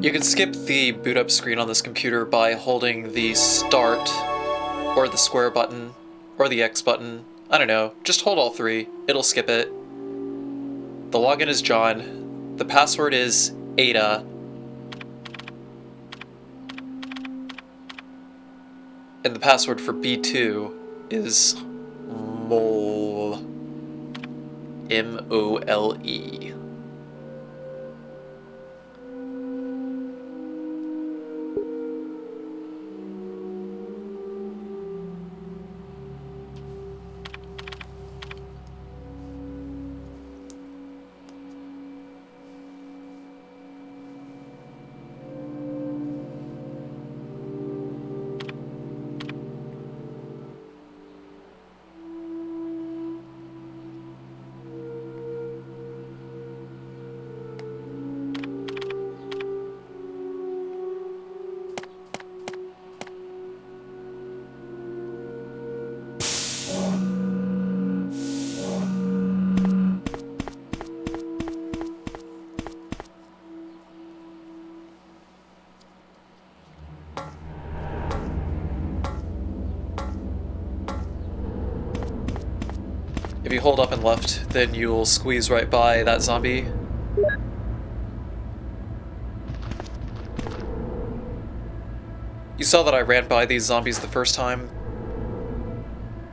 You can skip the boot up screen on this computer by holding the start, or the square button, or the X button. I don't know, just hold all 3. It'll skip it. The login is John. The password is Ada. And the password for B2 is Mole. M-O-L-E. If you hold up and left, then you'll squeeze right by that zombie. You saw that I ran by these zombies the first time.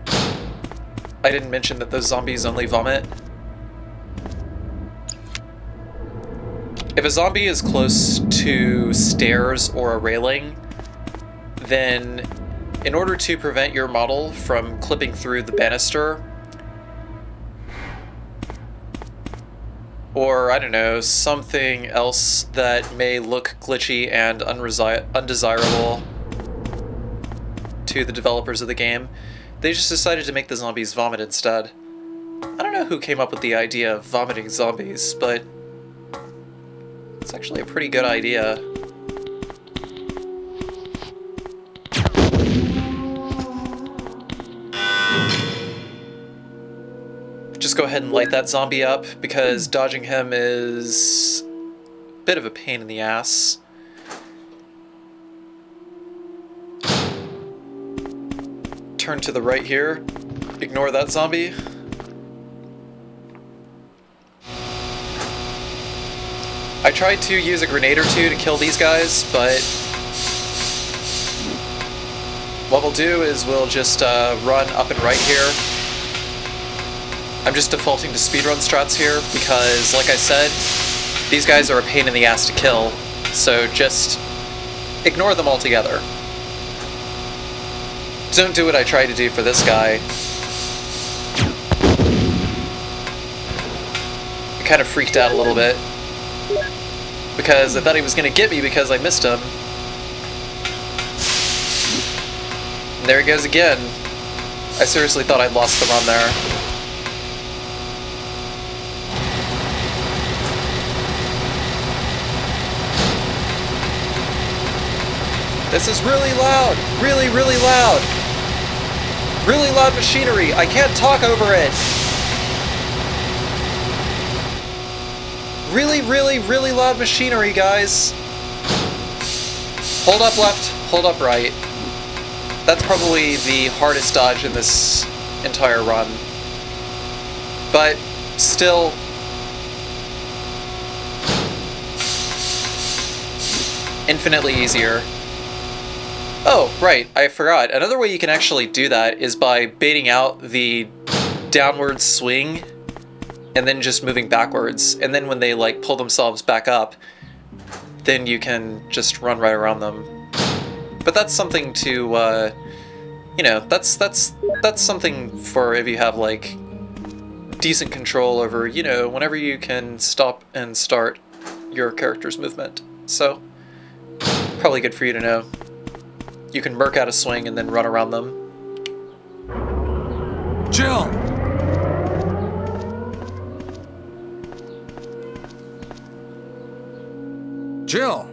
I didn't mention that those zombies only vomit. If a zombie is close to stairs or a railing, then in order to prevent your model from clipping through the banister, or, I don't know, something else that may look glitchy and undesirable to the developers of the game, they just decided to make the zombies vomit instead. I don't know who came up with the idea of vomiting zombies, but it's actually a pretty good idea. Just go ahead and light that zombie up, because dodging him is a bit of a pain in the ass. Turn to the right here. Ignore that zombie. I tried to use a grenade or two to kill these guys, but what we'll do is we'll just run up and right here. I'm just defaulting to speedrun strats here because, like I said, these guys are a pain in the ass to kill, so just ignore them altogether. Don't do what I tried to do for this guy. I kind of freaked out a little bit because I thought he was going to get me because I missed him. And there he goes again. I seriously thought I'd lost the run there. This is really loud! Really, really loud! Really loud machinery! I can't talk over it! Really, really, really loud machinery, guys! Hold up left, hold up right. That's probably the hardest dodge in this entire run. But still, infinitely easier. Oh, right, I forgot. Another way you can actually do that is by baiting out the downward swing and then just moving backwards. And then when they, like, pull themselves back up, then you can just run right around them. But that's something to, you know, that's something for if you have, like, decent control over, you know, whenever you can stop and start your character's movement. So, probably good for you to know. You can merc out a swing and then run around them. Jill! Jill!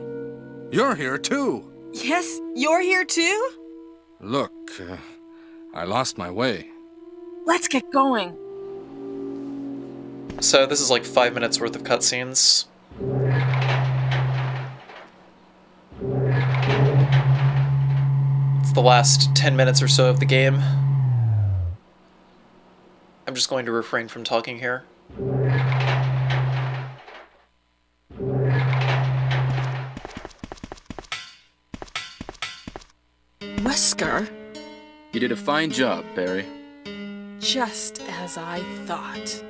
You're here too! Yes, you're here too? Look, I lost my way. Let's get going. So this is like 5 minutes worth of cutscenes. The last 10 minutes or so of the game. I'm just going to refrain from talking here. Wesker? You did a fine job, Barry. Just as I thought.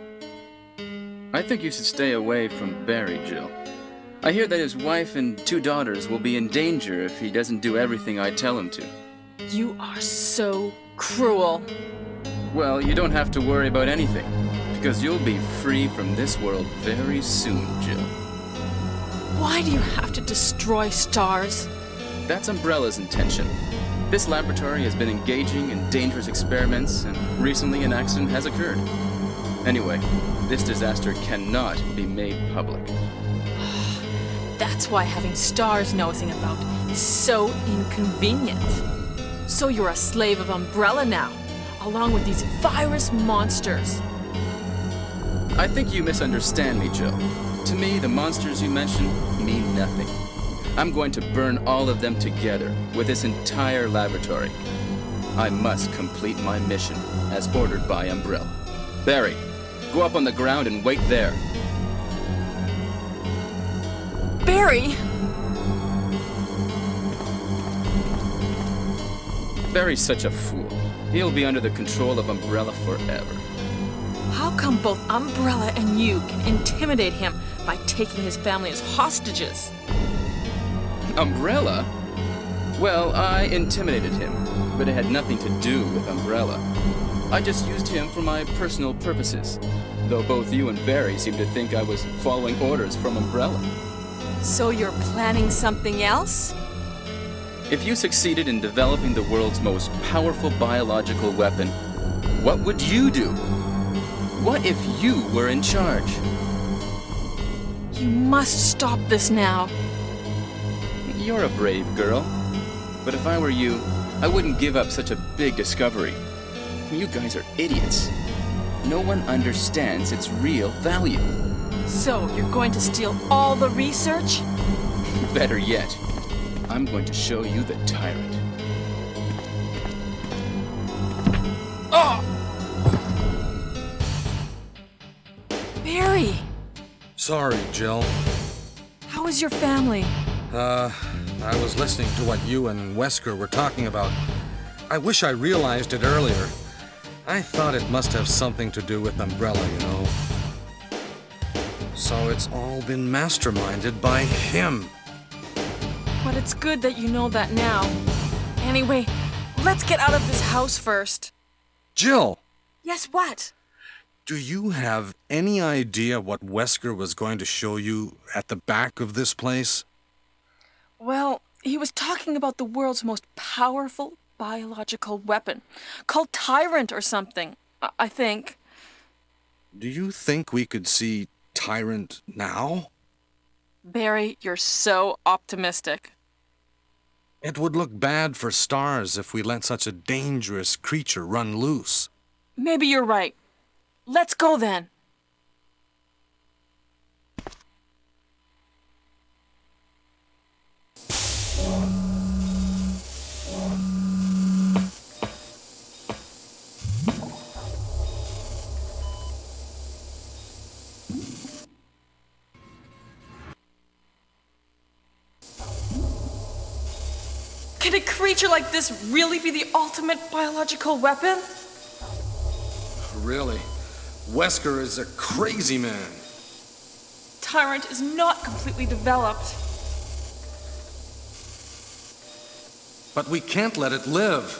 I think you should stay away from Barry, Jill. I hear that his wife and 2 daughters will be in danger if he doesn't do everything I tell him to. You are so cruel. Well, you don't have to worry about anything, because you'll be free from this world very soon, Jill. Why do you have to destroy stars? That's Umbrella's intention. This laboratory has been engaging in dangerous experiments, and recently an accident has occurred. Anyway, this disaster cannot be made public. That's why having stars nosing about is so inconvenient. So you're a slave of Umbrella now, along with these virus monsters. I think you misunderstand me, Jill. To me, the monsters you mention mean nothing. I'm going to burn all of them together with this entire laboratory. I must complete my mission as ordered by Umbrella. Barry, go up on the ground and wait there. Barry! Barry's such a fool. He'll be under the control of Umbrella forever. How come both Umbrella and you can intimidate him by taking his family as hostages? Umbrella? Well, I intimidated him, but it had nothing to do with Umbrella. I just used him for my personal purposes, though both you and Barry seem to think I was following orders from Umbrella. So you're planning something else? If you succeeded in developing the world's most powerful biological weapon, what would you do? What if you were in charge? You must stop this now. You're a brave girl. But if I were you, I wouldn't give up such a big discovery. You guys are idiots. No one understands its real value. So you're going to steal all the research? Better yet, I'm going to show you the tyrant. Barry! Sorry, Jill. How is your family? I was listening to what you and Wesker were talking about. I wish I realized it earlier. I thought it must have something to do with Umbrella, you know. So it's all been masterminded by him. But it's good that you know that now. Anyway, let's get out of this house first. Jill! Yes, what? Do you have any idea what Wesker was going to show you at the back of this place? Well, he was talking about the world's most powerful biological weapon, called Tyrant or something, I think. Do you think we could see Tyrant now? Barry, you're so optimistic. It would look bad for stars if we let such a dangerous creature run loose. Maybe you're right. Let's go then. Can a creature like this really be the ultimate biological weapon? Really? Wesker is a crazy man. Tyrant is not completely developed. But we can't let it live.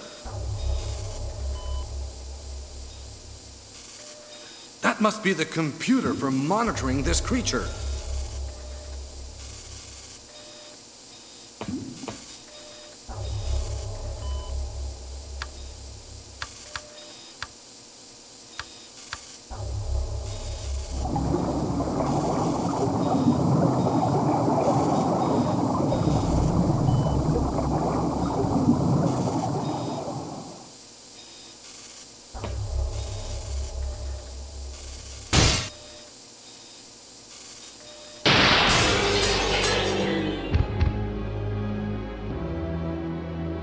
That must be the computer for monitoring this creature.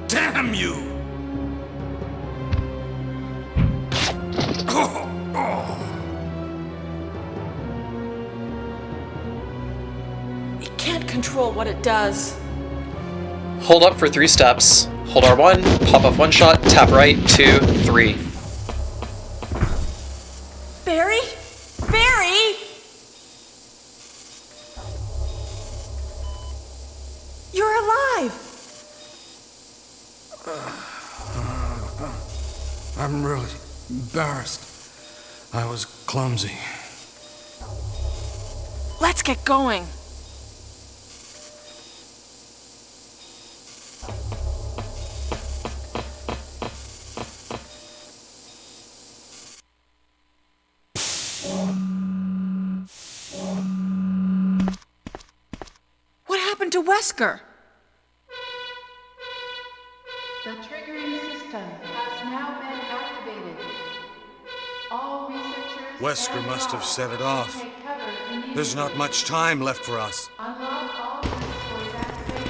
Damn you! It can't control what it does. Hold up for 3 steps. Hold R1, pop off 1 shot, tap right, 2, 3. Barry? Barry! You're alive! I'm really embarrassed. I was clumsy. Let's get going. What happened to Wesker? The triggering system has now been activated. All researchers Wesker and must have guards set it off. take cover immediately. There's not much time left for us. Unlock all rooms for evacuation.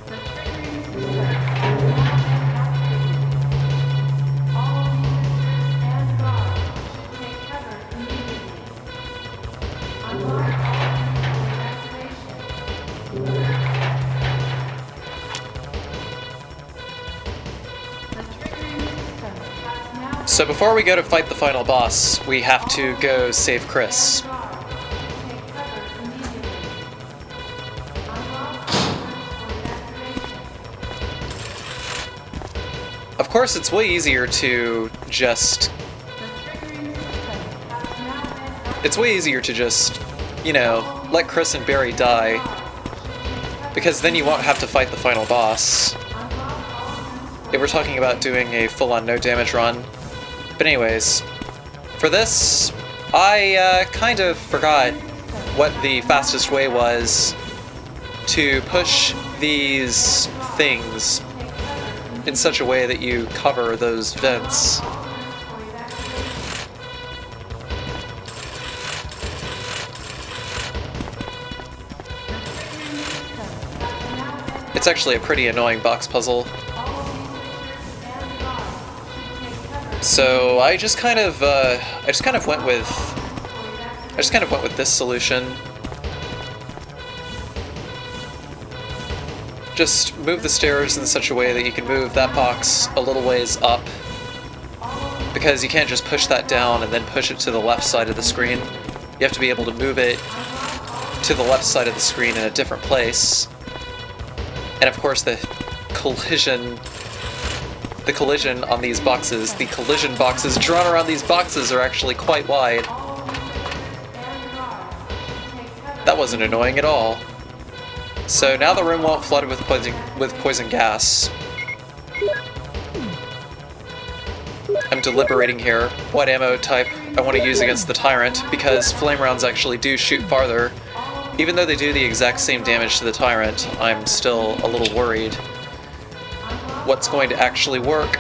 The triggering system has now been activated. All researchers and guards should take cover immediately. Unlock all rooms for evacuation. The triggering system has now So before we go to fight the final boss, we have to go save Chris. Of course, it's way easier to just... It's way easier to just, you know, let Chris and Barry die. Because then you won't have to fight the final boss. If we're talking about doing a full-on no-damage run. But anyways, for this, I kind of forgot what the fastest way was to push these things in such a way that you cover those vents. It's actually a pretty annoying box puzzle. So I just kind of went with this solution. Just move the stairs in such a way that you can move that box a little ways up, because you can't just push that down and then push it to the left side of the screen. You have to be able to move it to the left side of the screen in a different place. And of course the collision on these boxes, the collision boxes drawn around these boxes are actually quite wide. That wasn't annoying at all. So now the room won't flood with poison gas. I'm deliberating here what ammo type I want to use against the Tyrant, because flame rounds actually do shoot farther. Even though they do the exact same damage to the Tyrant, I'm still a little worried what's going to actually work.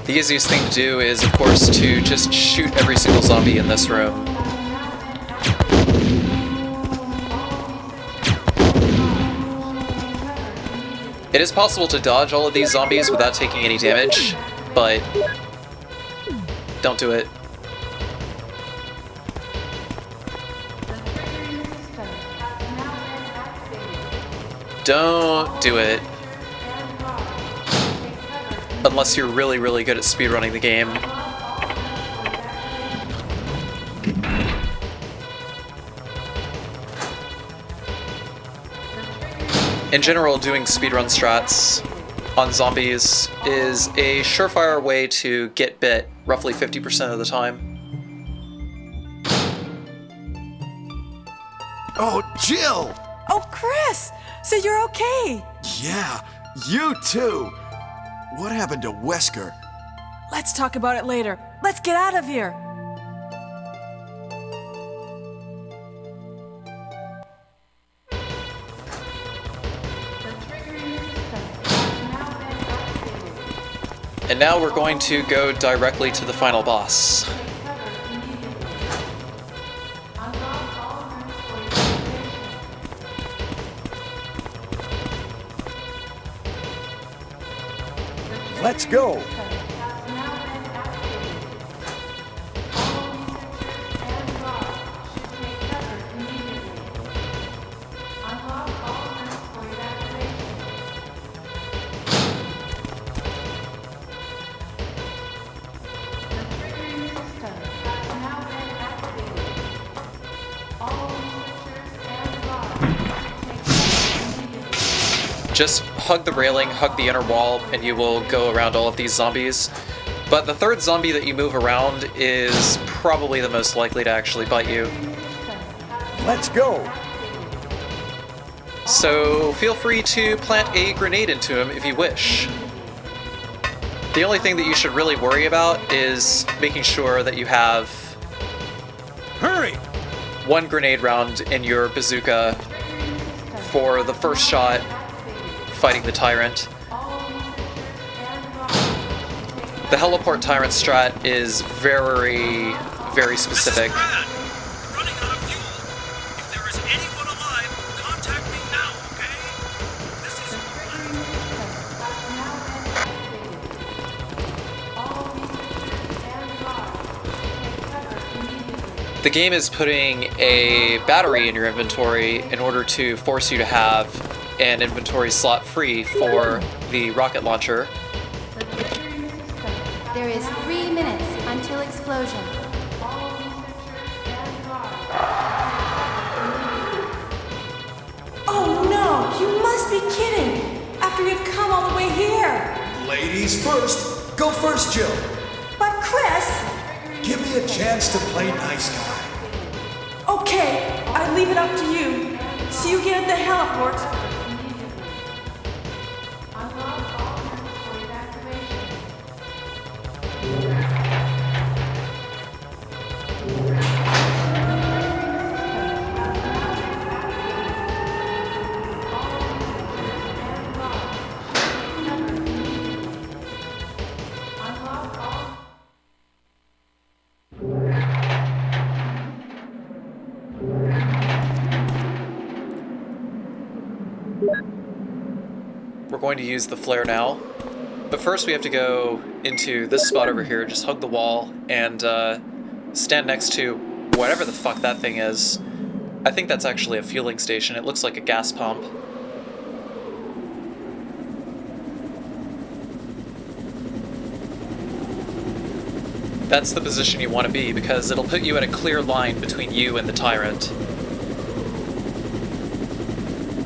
The easiest thing to do is, of course, to just shoot every single zombie in this room. It is possible to dodge all of these zombies without taking any damage, but don't do it. Don't do it. Unless you're really, really good at speedrunning the game. In general, doing speedrun strats on zombies is a surefire way to get bit roughly 50% of the time. Oh, Jill! Oh, Chris! So you're okay? Yeah, you too! What happened to Wesker? Let's talk about it later. Let's get out of here. And now we're going to go directly to the final boss. Let's go. has now been activated. All researchers and guards should take cover immediately. Unlock all rooms for evacuation. The triggering system has now been activated. All researchers and guards should take cover immediately. Just hug the railing, hug the inner wall, and you will go around all of these zombies. But the third zombie that you move around is probably the most likely to actually bite you. Let's go. So feel free to plant a grenade into him if you wish. The only thing that you should really worry about is making sure that you have Hurry. one grenade round in your bazooka for the first shot fighting the tyrant. The heliport tyrant strat is very, very specific. Running out of fuel. If there is anyone alive, contact me now, okay? This is The game is putting a battery in your inventory in order to force you to have an inventory slot free for the rocket launcher. There is 3 minutes until explosion. Oh no, you must be kidding! After you've come all the way here! Ladies first. Go first, Jill. But Chris! Give me a chance to play nice guy. Okay, I leave it up to you. See you again at the heliport. We're going to use the flare now, but first we have to go into this spot over here, just hug the wall, and stand next to whatever the fuck that thing is. I think that's actually a fueling station. It looks like a gas pump. That's the position you want to be, because it'll put you at a clear line between you and the tyrant.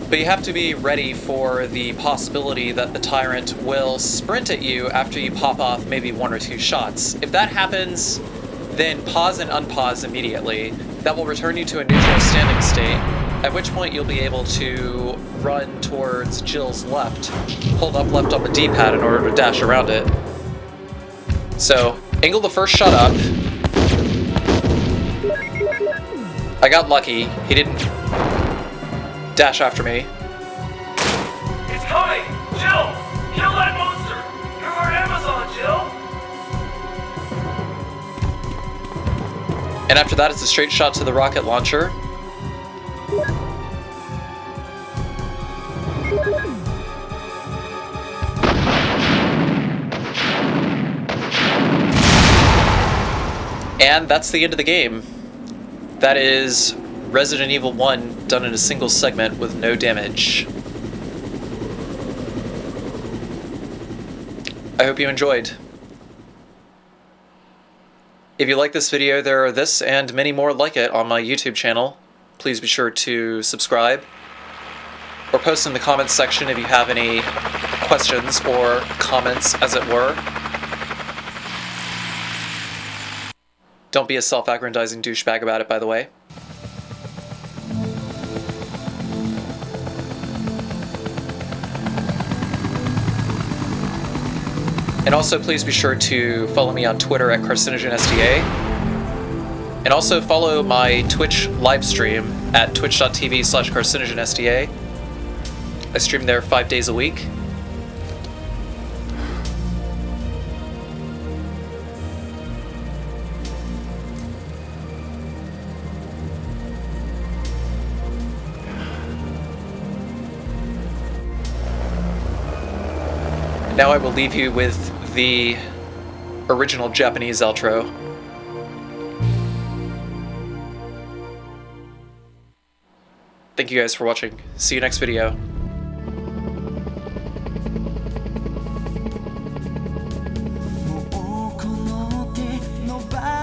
But you have to be ready for the possibility that the tyrant will sprint at you after you pop off maybe 1 or 2 shots. If that happens, then pause and unpause immediately. That will return you to a neutral standing state, at which point you'll be able to run towards Jill's left. Hold up left on the D-pad in order to dash around it. So, angle the first shot up. I got lucky. He didn't dash after me. It's coming! Jill! Kill that monster! You're our Amazon, Jill! And after that, it's a straight shot to the rocket launcher. And that's the end of the game. That is Resident Evil 1 done in a single segment with no damage. I hope you enjoyed. If you like this video, there are this and many more like it on my YouTube channel. Please be sure to subscribe, or post in the comments section if you have any questions or comments, as it were. Don't be a self-aggrandizing douchebag about it, by the way. And also, please be sure to follow me on Twitter at CarcinogenSDA. And also follow my Twitch livestream at twitch.tv/CarcinogenSDA. I stream there 5 days a week. Now I will leave you with the original Japanese outro. Thank you guys for watching. See you next video.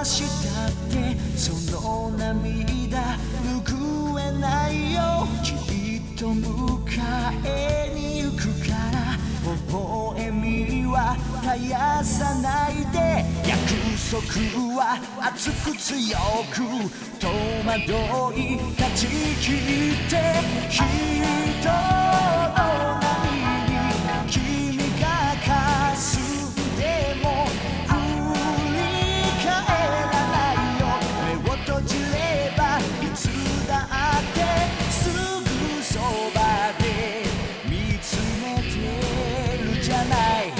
したってその涙拭えないよきっと迎えに行くから微笑みは絶やさないで約束は熱く強く戸惑い断ち切って人の波に君がかすんでも閉じればいつだってすぐそばで見つめてるじゃない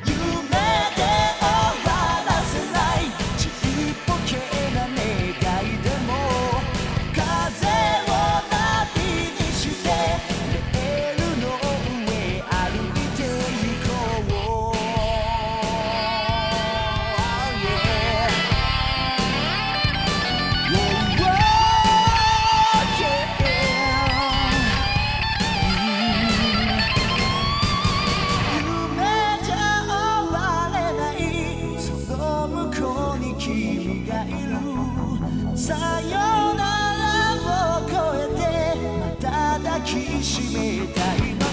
夢で終わらせないちっぽけな願いでも風をナビにしてレールの上歩いて行こうさよならを越えてまた抱きしめたいの